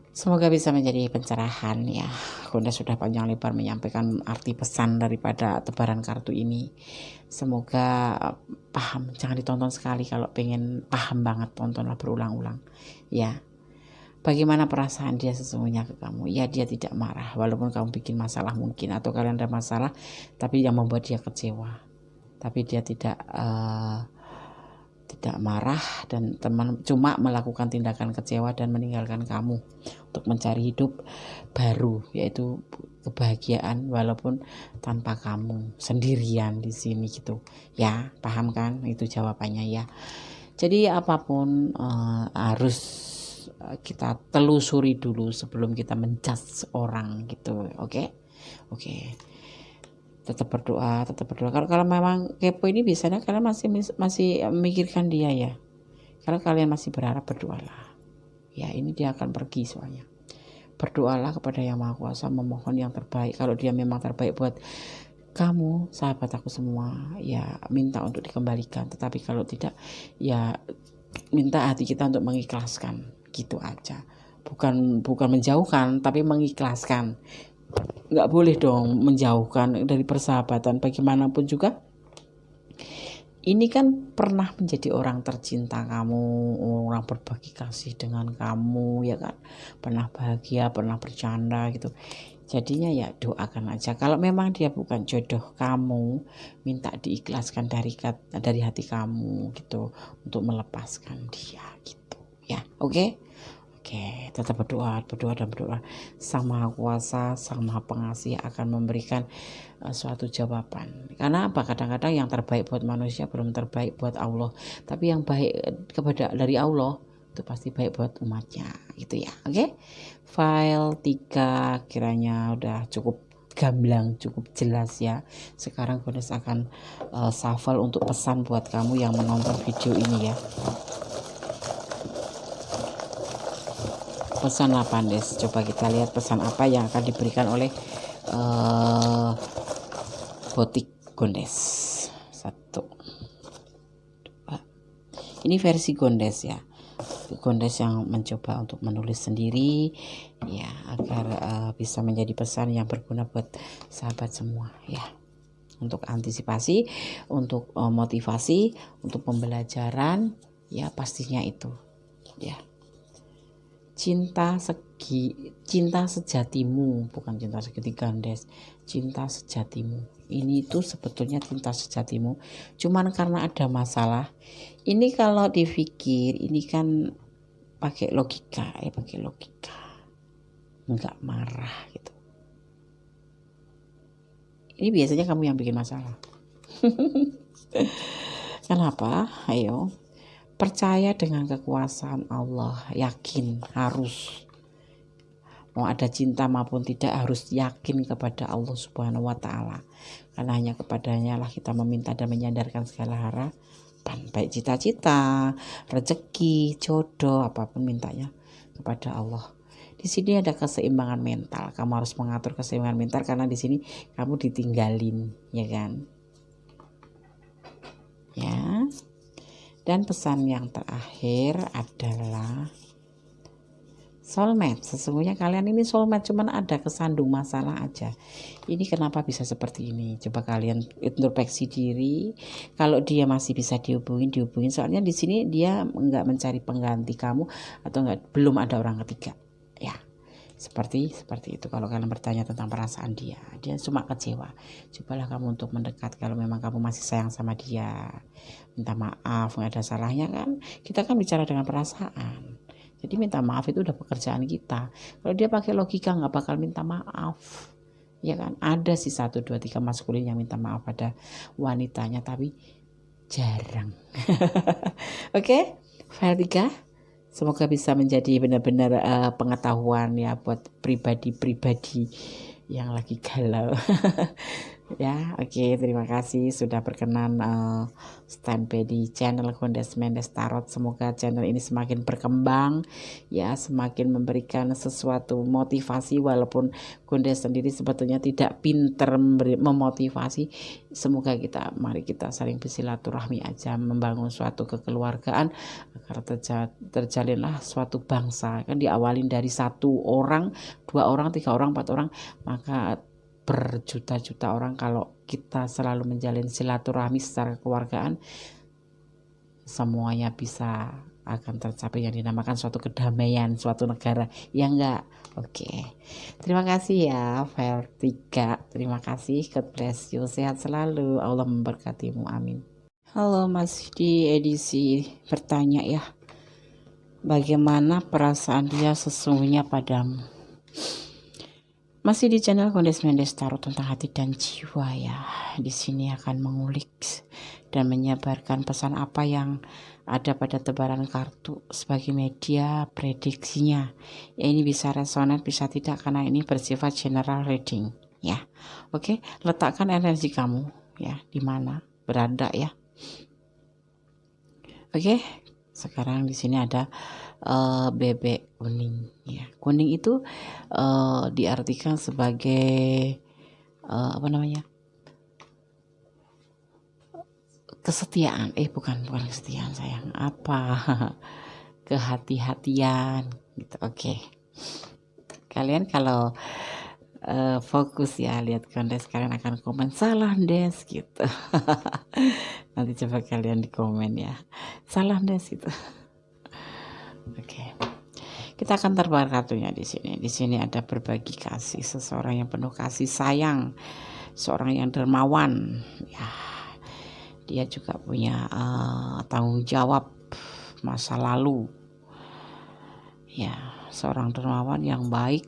Semoga bisa menjadi pencerahan ya. Bunda sudah panjang lebar menyampaikan arti pesan daripada tebaran kartu ini. Semoga paham. Jangan ditonton sekali, kalau pengen paham banget tontonlah berulang-ulang ya. Bagaimana perasaan dia sesungguhnya ke kamu? Ya, dia tidak marah walaupun kamu bikin masalah mungkin, atau kalian ada masalah tapi yang membuat dia kecewa. Tapi dia tidak marah, dan teman cuma melakukan tindakan kecewa dan meninggalkan kamu untuk mencari hidup baru, yaitu kebahagiaan walaupun tanpa kamu, sendirian di sini gitu ya. Paham kan? Itu jawabannya ya. Jadi apapun harus kita telusuri dulu sebelum kita menjudge orang gitu. Oke. Tetap berdoa. Kalau memang kepo ini, biasanya kalian masih memikirkan dia ya. Kalau kalian masih berharap, berdoalah ya. Ini dia akan pergi soalnya. Berdoalah kepada Yang Maha Kuasa, memohon yang terbaik. Kalau dia memang terbaik buat kamu, sahabat aku semua, ya minta untuk dikembalikan. Tetapi kalau tidak, ya minta hati kita untuk mengikhlaskan gitu aja. Bukan menjauhkan, tapi mengikhlaskan. Nggak boleh dong menjauhkan dari persahabatan. Bagaimanapun juga ini kan pernah menjadi orang tercinta kamu, orang berbagi kasih dengan kamu ya kan, pernah bahagia, pernah bercanda gitu. Jadinya ya doakan aja. Kalau memang dia bukan jodoh kamu, minta diikhlaskan dari hati kamu gitu, untuk melepaskan dia gitu ya. Oke, tetap berdoa. Sang Maha Kuasa, Sang Maha Pengasih akan memberikan suatu jawaban. Karena apa? Kadang-kadang yang terbaik buat manusia belum terbaik buat Allah. Tapi yang baik dari Allah itu pasti baik buat umatnya gitu ya. Oke. File 3 kiranya udah cukup gamblang, cukup jelas ya. Sekarang Gones akan shuffle untuk pesan buat kamu yang menonton video ini ya. Pesan apa, Des? Coba kita lihat pesan apa yang akan diberikan oleh Botik Gondes. 1, 2. Ini versi Gondes ya. Gondes yang mencoba untuk menulis sendiri ya, agar bisa menjadi pesan yang berguna buat sahabat semua ya. Untuk antisipasi, untuk motivasi, untuk pembelajaran ya, pastinya itu ya. Cinta sejatimu, bukan cinta segitiga, Des. Cinta sejatimu. Ini itu sebetulnya cinta sejatimu. Cuman karena ada masalah. Ini kalau dipikir, ini kan pakai logika. Enggak marah gitu. Ini biasanya kamu yang bikin masalah. Kenapa? Ayo. Percaya dengan kekuasaan Allah, yakin, harus. Mau ada cinta maupun tidak, harus yakin kepada Allah Subhanahu wa Ta'ala. Karena hanya kepadanya lah kita meminta dan menyandarkan segala harapan, baik cita-cita, rezeki, jodoh, apapun mintanya kepada Allah. Di sini ada keseimbangan mental. Kamu harus mengatur keseimbangan mental, karena di sini kamu ditinggalin, ya kan? Ya. Dan pesan yang terakhir adalah soulmate. Sesungguhnya kalian ini soulmate, cuman ada kesandung masalah aja. Ini kenapa bisa seperti ini? Coba kalian introspeksi diri. Kalau dia masih bisa dihubungin. Soalnya di sini dia nggak mencari pengganti kamu, atau belum ada orang ketiga. Ya, seperti itu. Kalau kalian bertanya tentang perasaan dia cuma kecewa. Cobalah kamu untuk mendekat. Kalau memang kamu masih sayang sama dia, minta maaf, nggak ada salahnya kan. Kita kan bicara dengan perasaan. Jadi minta maaf itu udah pekerjaan kita. Kalau dia pakai logika nggak bakal minta maaf, ya kan? Ada sih 1, 2, 3 maskulin yang minta maaf pada wanitanya, tapi jarang. Oke, file 3. Semoga bisa menjadi benar-benar pengetahuan ya buat pribadi-pribadi yang lagi galau. Ya, oke, terima kasih sudah berkenan stand by di channel Kondes Mendes Tarot. Semoga channel ini semakin berkembang ya, semakin memberikan sesuatu motivasi, walaupun Kondes sendiri sebetulnya tidak pinter memotivasi. Semoga mari kita saling bersilaturahmi aja, membangun suatu kekeluargaan agar terjalinlah suatu bangsa. Kan diawalin dari 1 orang, 2 orang, 3 orang, 4 orang, maka berjuta-juta orang. Kalau kita selalu menjalin silaturahmi secara kekeluargaan, semuanya bisa akan tercapai yang dinamakan suatu kedamaian suatu negara, ya enggak? Oke, terima kasih ya file 3. Terima kasih, God bless you, sehat selalu, Allah memberkatimu, amin. Halo, masih di edisi bertanya ya, bagaimana perasaan dia sesungguhnya padamu? Masih di channel Kondes Mendes Tarot tentang hati dan jiwa ya. Di sini akan mengulik dan menyebarkan pesan apa yang ada pada tebaran kartu sebagai media prediksinya. Ya, ini bisa resonan, bisa tidak, karena ini bersifat general reading ya. Oke, letakkan energi kamu ya di mana berada ya. Oke, sekarang di sini ada bebek kuning ya. Kuning itu diartikan sebagai kesetiaan. Bukan kesetiaan sayang, kehati-hatian gitu. Oke. Kalian kalau fokus ya lihat kontes, kalian akan komen salah Des gitu. Nanti coba kalian di komen ya, salah Des gitu. Oke. Kita akan terbang kartunya di sini. Di sini ada berbagi kasih, seseorang yang penuh kasih sayang, seorang yang dermawan. Ya, dia juga punya tanggung jawab masa lalu. Ya, seorang dermawan yang baik,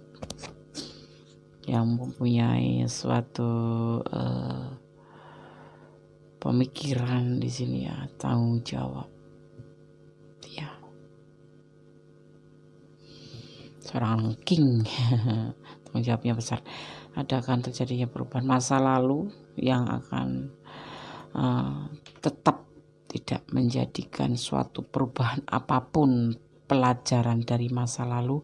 yang mempunyai suatu pemikiran di sini ya, tanggung jawab. Ya, seorang king, tanggung jawabnya besar. Ada akan terjadinya perubahan masa lalu yang akan tetap tidak menjadikan suatu perubahan apapun, pelajaran dari masa lalu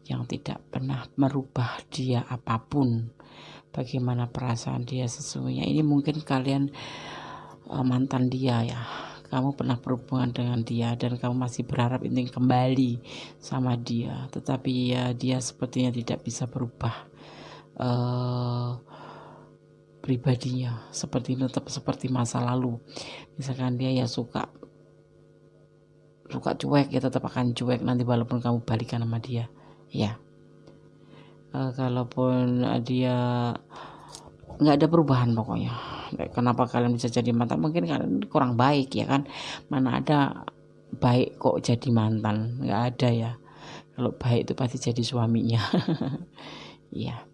yang tidak pernah merubah dia apapun. Bagaimana perasaan dia sesungguhnya, ini mungkin kalian mantan dia ya, kamu pernah berhubungan dengan dia dan kamu masih berharap ingin kembali sama dia, tetapi ya dia sepertinya tidak bisa berubah pribadinya, tetap seperti masa lalu. Misalkan dia ya suka cuek, ya tetap akan cuek nanti walaupun kamu balikan sama dia ya. Kalaupun dia nggak ada perubahan pokoknya. Kenapa kalian bisa jadi mantan? Mungkin kalian kurang baik ya kan, mana ada baik kok jadi mantan, nggak ada ya. Kalau baik itu pasti jadi suaminya. Iya.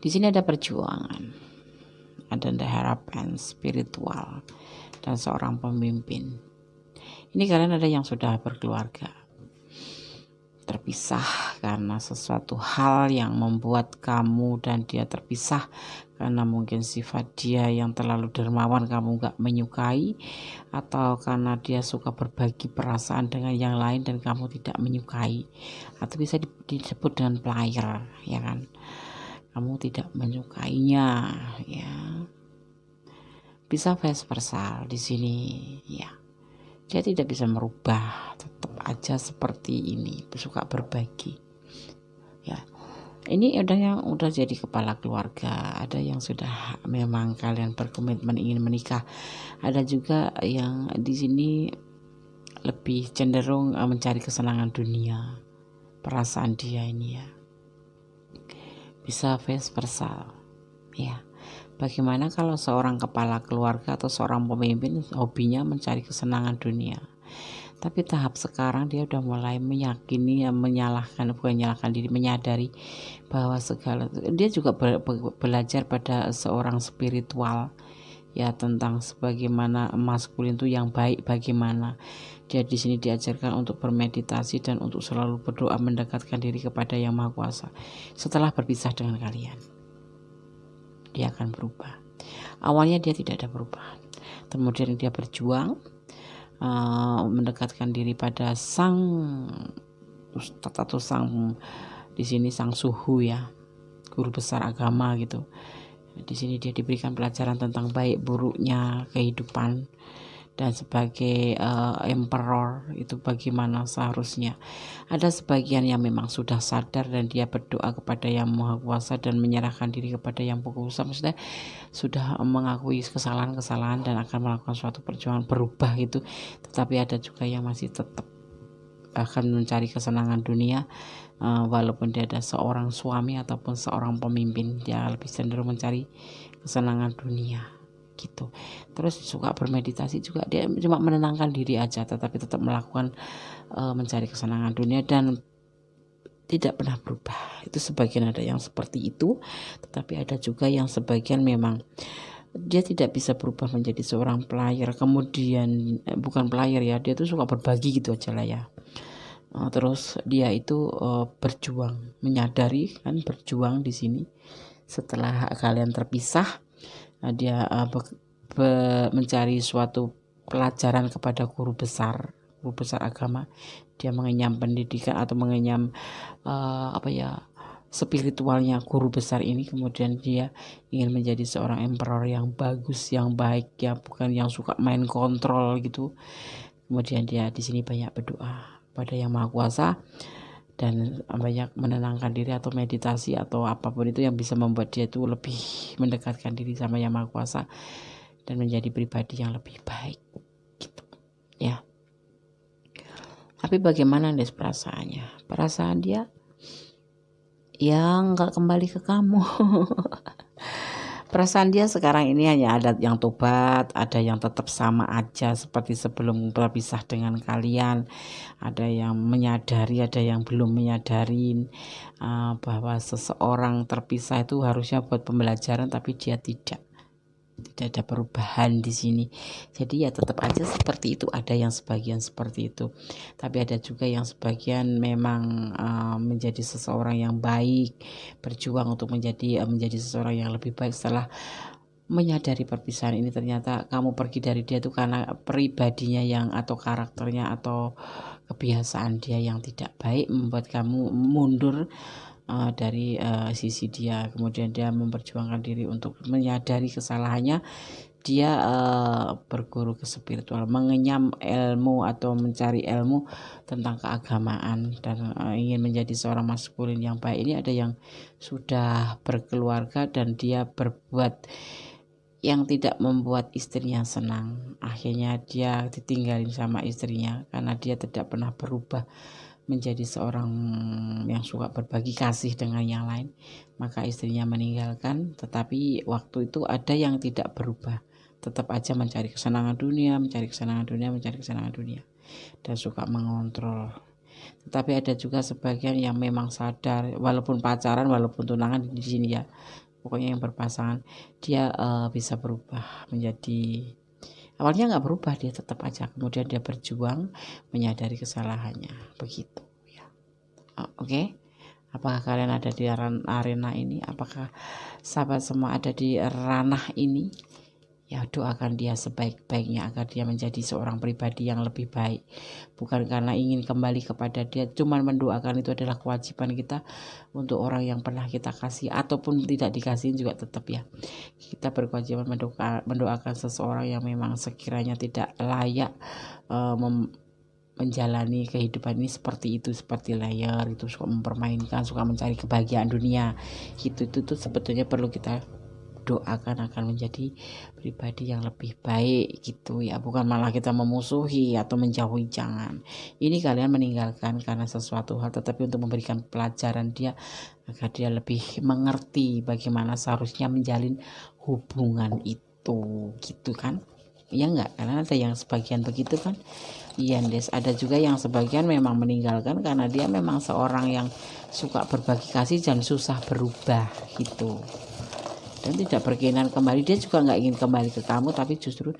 Di sini ada perjuangan, ada harapan spiritual, dan seorang pemimpin. Ini kalian ada yang sudah berkeluarga, terpisah karena sesuatu hal yang membuat kamu dan dia terpisah, karena mungkin sifat dia yang terlalu dermawan kamu gak menyukai, atau karena dia suka berbagi perasaan dengan yang lain dan kamu tidak menyukai, atau bisa disebut dengan player ya kan, kamu tidak menyukainya ya. Bisa vice versa di sini ya. Dia tidak bisa merubah, tetap aja seperti ini, suka berbagi. Ya, ini ada yang udah jadi kepala keluarga, ada yang sudah memang kalian berkomitmen ingin menikah, ada juga yang di sini lebih cenderung mencari kesenangan dunia. Perasaan dia ini ya, bisa vice versa ya. Bagaimana kalau seorang kepala keluarga atau seorang pemimpin hobinya mencari kesenangan dunia, Tapi tahap sekarang dia udah mulai meyakini, menyadari bahwa dia juga belajar pada seorang spiritual ya, tentang sebagaimana maskulin itu yang baik bagaimana. Dia di sini diajarkan untuk bermeditasi dan untuk selalu berdoa mendekatkan diri kepada Yang Maha Kuasa. Setelah berpisah dengan kalian, dia akan berubah. Awalnya dia tidak ada perubahan, kemudian dia berjuang mendekatkan diri pada sang ustadz atau di sini sang suhu ya, guru besar agama gitu. Di sini dia diberikan pelajaran tentang baik buruknya kehidupan, dan sebagai emperor itu bagaimana seharusnya. Ada sebagian yang memang sudah sadar dan dia berdoa kepada Yang Maha Kuasa dan menyerahkan diri kepada Yang Maha Kuasa, maksudnya sudah mengakui kesalahan-kesalahan dan akan melakukan suatu perjuangan berubah gitu. Tetapi ada juga yang masih tetap akan mencari kesenangan dunia, walaupun dia ada seorang suami ataupun seorang pemimpin, dia lebih cenderung mencari kesenangan dunia gitu. Terus suka bermeditasi juga, dia cuma menenangkan diri aja tetapi tetap melakukan mencari kesenangan dunia dan tidak pernah berubah. Itu sebagian ada yang seperti itu, tetapi ada juga yang sebagian memang dia tidak bisa berubah menjadi seorang player, kemudian bukan player ya, dia tuh suka berbagi gitu aja lah ya. Terus dia itu berjuang, menyadari kan, berjuang di sini setelah kalian terpisah. Dia mencari suatu pelajaran kepada guru besar agama. Dia mengenyam pendidikan atau mengenyam spiritualnya guru besar ini. Kemudian dia ingin menjadi seorang emperor yang bagus, yang baik ya, bukan yang suka main kontrol gitu. Kemudian dia di sini banyak berdoa pada Yang Maha Kuasa dan banyak menenangkan diri atau meditasi atau apapun itu yang bisa membuat dia itu lebih mendekatkan diri sama Yang Maha Kuasa dan menjadi pribadi yang lebih baik gitu ya. Tapi bagaimana Des perasaannya? Perasaan dia yang nggak kembali ke kamu. Perasaan dia sekarang ini hanya ada yang tobat, ada yang tetap sama aja seperti sebelum berpisah dengan kalian, ada yang menyadari, ada yang belum menyadarin bahwa seseorang terpisah itu harusnya buat pembelajaran, tapi dia tidak ada perubahan di sini. Jadi ya tetap aja seperti itu. Ada yang sebagian seperti itu, tapi ada juga yang sebagian memang menjadi seseorang yang baik, berjuang untuk menjadi seseorang yang lebih baik setelah menyadari perpisahan ini. Ternyata kamu pergi dari dia itu karena pribadinya yang atau karakternya atau kebiasaan dia yang tidak baik membuat kamu mundur dari sisi dia. Kemudian dia memperjuangkan diri untuk menyadari kesalahannya. Dia berguru ke spiritual, mengenyam ilmu atau mencari ilmu tentang keagamaan dan ingin menjadi seorang maskulin yang baik. Ini ada yang sudah berkeluarga dan dia berbuat yang tidak membuat istrinya senang. Akhirnya dia ditinggalin sama istrinya karena dia tidak pernah berubah menjadi seorang yang suka berbagi kasih dengan yang lain. Maka istrinya meninggalkan, tetapi waktu itu ada yang tidak berubah, tetap aja mencari kesenangan dunia dan suka mengontrol. Tetapi ada juga sebagian yang memang sadar, walaupun pacaran, walaupun tunangan di sini ya, pokoknya yang berpasangan, dia bisa berubah menjadi, awalnya nggak berubah, dia tetap aja, kemudian dia berjuang menyadari kesalahannya begitu ya. Oke. Apakah kalian ada di arena ini? Apakah sahabat semua ada di ranah ini? Ya, doakan dia sebaik-baiknya agar dia menjadi seorang pribadi yang lebih baik. Bukan karena ingin kembali kepada dia, cuman mendoakan, itu adalah kewajiban kita untuk orang yang pernah kita kasih ataupun tidak dikasih juga tetap ya. Kita berkewajiban mendoakan seseorang yang memang sekiranya tidak layak menjalani kehidupan ini seperti itu, seperti layar itu, suka mempermainkan, suka mencari kebahagiaan dunia. Itu sebetulnya perlu kita doakan akan menjadi pribadi yang lebih baik gitu ya, bukan malah kita memusuhi atau menjauhi. Jangan, ini kalian meninggalkan karena sesuatu hal, tetapi untuk memberikan pelajaran dia agar dia lebih mengerti bagaimana seharusnya menjalin hubungan itu gitu kan ya. Enggak, karena ada yang sebagian begitu kan, Iya, Des. Ada juga yang sebagian memang meninggalkan karena dia memang seorang yang suka berbagi kasih dan susah berubah gitu. Dan tidak berkeinginan kembali. Dia juga nggak ingin kembali ke kamu, tapi justru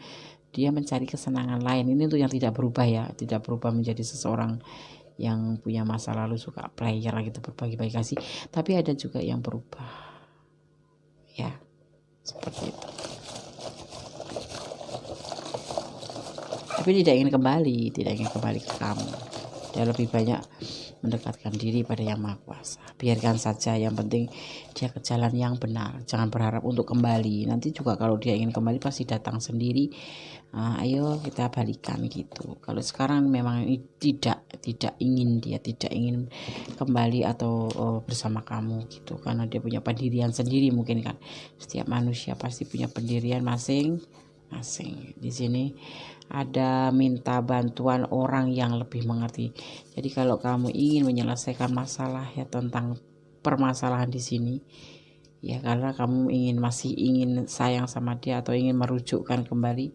dia mencari kesenangan lain. Ini tuh yang tidak berubah ya, tidak berubah menjadi seseorang yang punya masa lalu suka player gitu, berbagi-bagi kasih. Tapi ada juga yang berubah. Ya, seperti itu. Tapi tidak ingin kembali ke kamu. Dia lebih banyak mendekatkan diri pada Yang Maha Kuasa. Biarkan saja, yang penting dia ke jalan yang benar. Jangan berharap untuk kembali. Nanti juga kalau dia ingin kembali pasti datang sendiri. Ayo kita balikan gitu. Kalau sekarang memang tidak ingin kembali atau bersama kamu gitu, karena dia punya pendirian sendiri mungkin kan. Setiap manusia pasti punya pendirian masing-masing. Di sini ada minta bantuan orang yang lebih mengerti. Jadi kalau kamu ingin menyelesaikan masalah ya tentang permasalahan di sini, ya karena kamu masih ingin sayang sama dia atau ingin merujukkan kembali,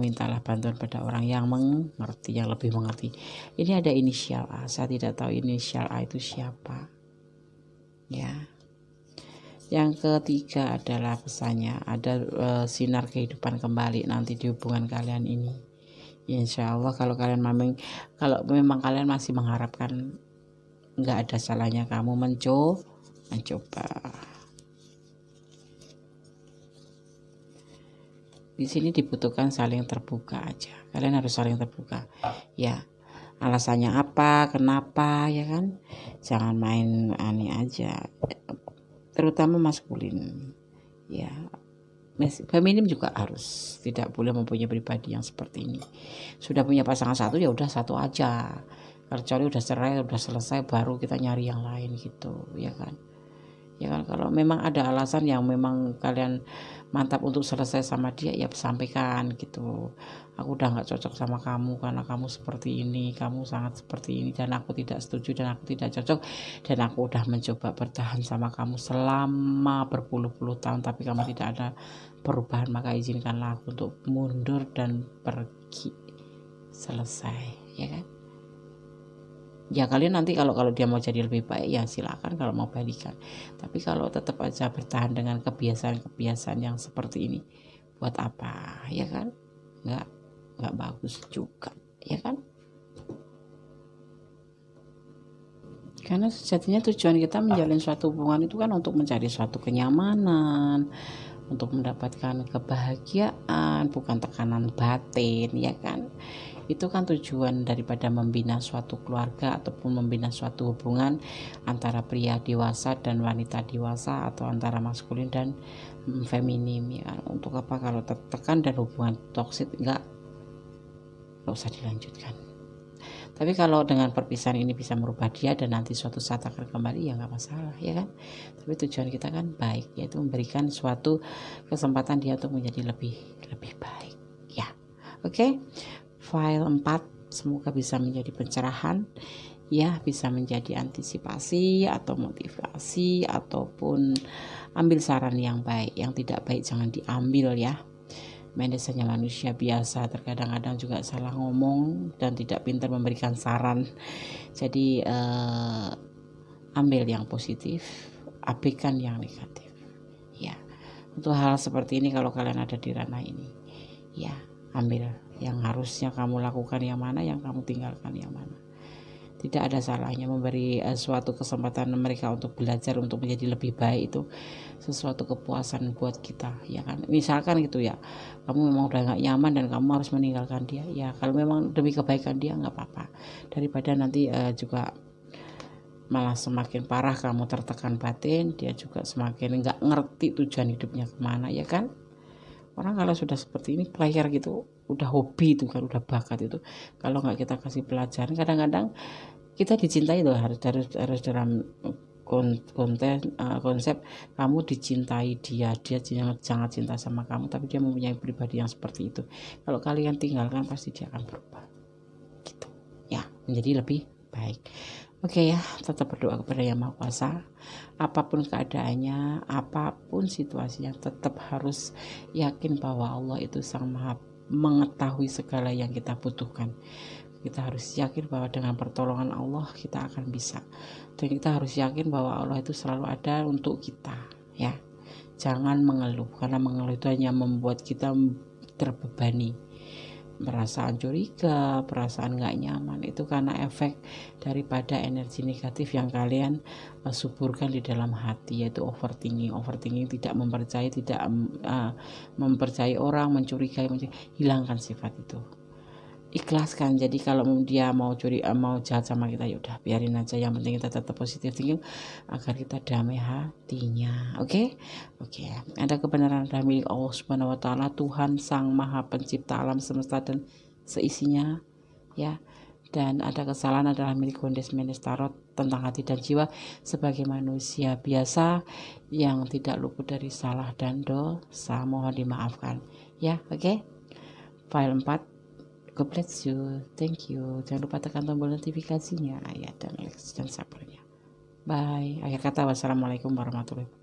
mintalah bantuan pada orang yang mengerti, yang lebih mengerti. Ini ada inisial A. Saya tidak tahu inisial A itu siapa. Ya. Yang ketiga adalah pesannya, ada sinar kehidupan kembali nanti di hubungan kalian ini. Insya Allah kalau memang kalian masih mengharapkan, nggak ada salahnya kamu mencoba. Di sini dibutuhkan saling terbuka aja. Kalian harus saling terbuka. Ya, alasannya apa, kenapa, ya kan? Jangan main aneh aja. Terutama maskulin, ya. Feminim juga harus tidak boleh mempunyai pribadi yang seperti ini. Sudah punya pasangan satu ya udah satu aja. Kecuali udah cerai, udah selesai, baru kita nyari yang lain gitu, ya kan? Ya kan, kalau memang ada alasan yang memang kalian mantap untuk selesai sama dia, ya sampaikan gitu. Aku udah nggak cocok sama kamu karena kamu seperti ini, kamu sangat seperti ini, dan aku tidak setuju dan aku tidak cocok, dan aku udah mencoba bertahan sama kamu selama berpuluh-puluh tahun tapi kamu tidak ada perubahan, maka izinkanlah aku untuk mundur dan pergi. Selesai, ya kan? Ya kalian nanti kalau dia mau jadi lebih baik ya silakan, kalau mau balikan. Tapi kalau tetap aja bertahan dengan kebiasaan yang seperti ini, buat apa, ya kan? Nggak bagus juga, ya kan? Karena sejatinya tujuan kita menjalin suatu hubungan itu kan untuk mencari suatu kenyamanan, untuk mendapatkan kebahagiaan, bukan tekanan batin, ya kan? Itu kan tujuan daripada membina suatu keluarga ataupun membina suatu hubungan antara pria dewasa dan wanita dewasa, atau antara maskulin dan feminim, ya kan? Untuk apa kalau tertekan dan hubungan toksik, nggak usah dilanjutkan. Tapi kalau dengan perpisahan ini bisa merubah dia dan nanti suatu saat akan kembali, ya nggak masalah, ya kan? Tapi tujuan kita kan baik, yaitu memberikan suatu kesempatan dia untuk menjadi lebih baik, ya. Oke. File 4 semoga bisa menjadi pencerahan, ya, bisa menjadi antisipasi atau motivasi ataupun ambil saran yang baik. Yang tidak baik jangan diambil, ya. Mendes hanya manusia biasa, terkadang-kadang juga salah ngomong dan tidak pintar memberikan saran. Jadi ambil yang positif, abaikan yang negatif, ya. Untuk hal seperti ini kalau kalian ada di ranah ini, ya, ambil yang harusnya kamu lakukan yang mana, yang kamu tinggalkan yang mana. Tidak ada salahnya memberi suatu kesempatan mereka untuk belajar, untuk menjadi lebih baik, itu sesuatu kepuasan buat kita, ya kan? Misalkan gitu ya, kamu memang udah gak nyaman dan kamu harus meninggalkan dia, ya kalau memang demi kebaikan dia nggak apa-apa, daripada nanti juga malah semakin parah kamu tertekan batin, dia juga semakin nggak ngerti tujuan hidupnya kemana, ya kan? Orang kalau sudah seperti ini player gitu, udah hobi itu kan, udah bakat itu, kalau nggak kita kasih pelajaran, kadang-kadang kita dicintai loh, harus dalam konsep kamu dicintai dia sangat cinta sama kamu, tapi dia mempunyai pribadi yang seperti itu. Kalau kalian tinggalkan pasti dia akan berubah gitu, ya, menjadi lebih baik. Oke, ya, tetap berdoa kepada Yang Maha Kuasa. Apapun keadaannya, apapun situasinya, tetap harus yakin bahwa Allah itu Sang Maha mengetahui segala yang kita butuhkan. Kita harus yakin bahwa dengan pertolongan Allah kita akan bisa, dan kita harus yakin bahwa Allah itu selalu ada untuk kita, ya. Jangan mengeluh, karena mengeluh itu hanya membuat kita terbebani, perasaan curiga, perasaan gak nyaman. Itu karena efek daripada energi negatif yang kalian suburkan di dalam hati, yaitu overthinking. Tidak mempercayai orang, mencurigai. Hilangkan sifat itu, ikhlaskan. Jadi kalau dia mau jahat sama kita, ya udah biarin aja, yang penting kita tetap positif thinking agar kita damai hatinya. Oke. Ada kebenaran adalah milik Allah Subhanahu wa taala, Tuhan Sang Maha Pencipta alam semesta dan seisinya, ya. Dan ada kesalahan adalah milik Mendes Tarot tentang hati dan jiwa sebagai manusia biasa yang tidak luput dari salah dan dosa, mohon dimaafkan, ya. Oke. File 4. God bless you, thank you. Jangan lupa tekan tombol notifikasinya, ya, dan like dan subscribe-nya. Bye. Akhir kata, wassalamualaikum warahmatullahi wabarakatuh.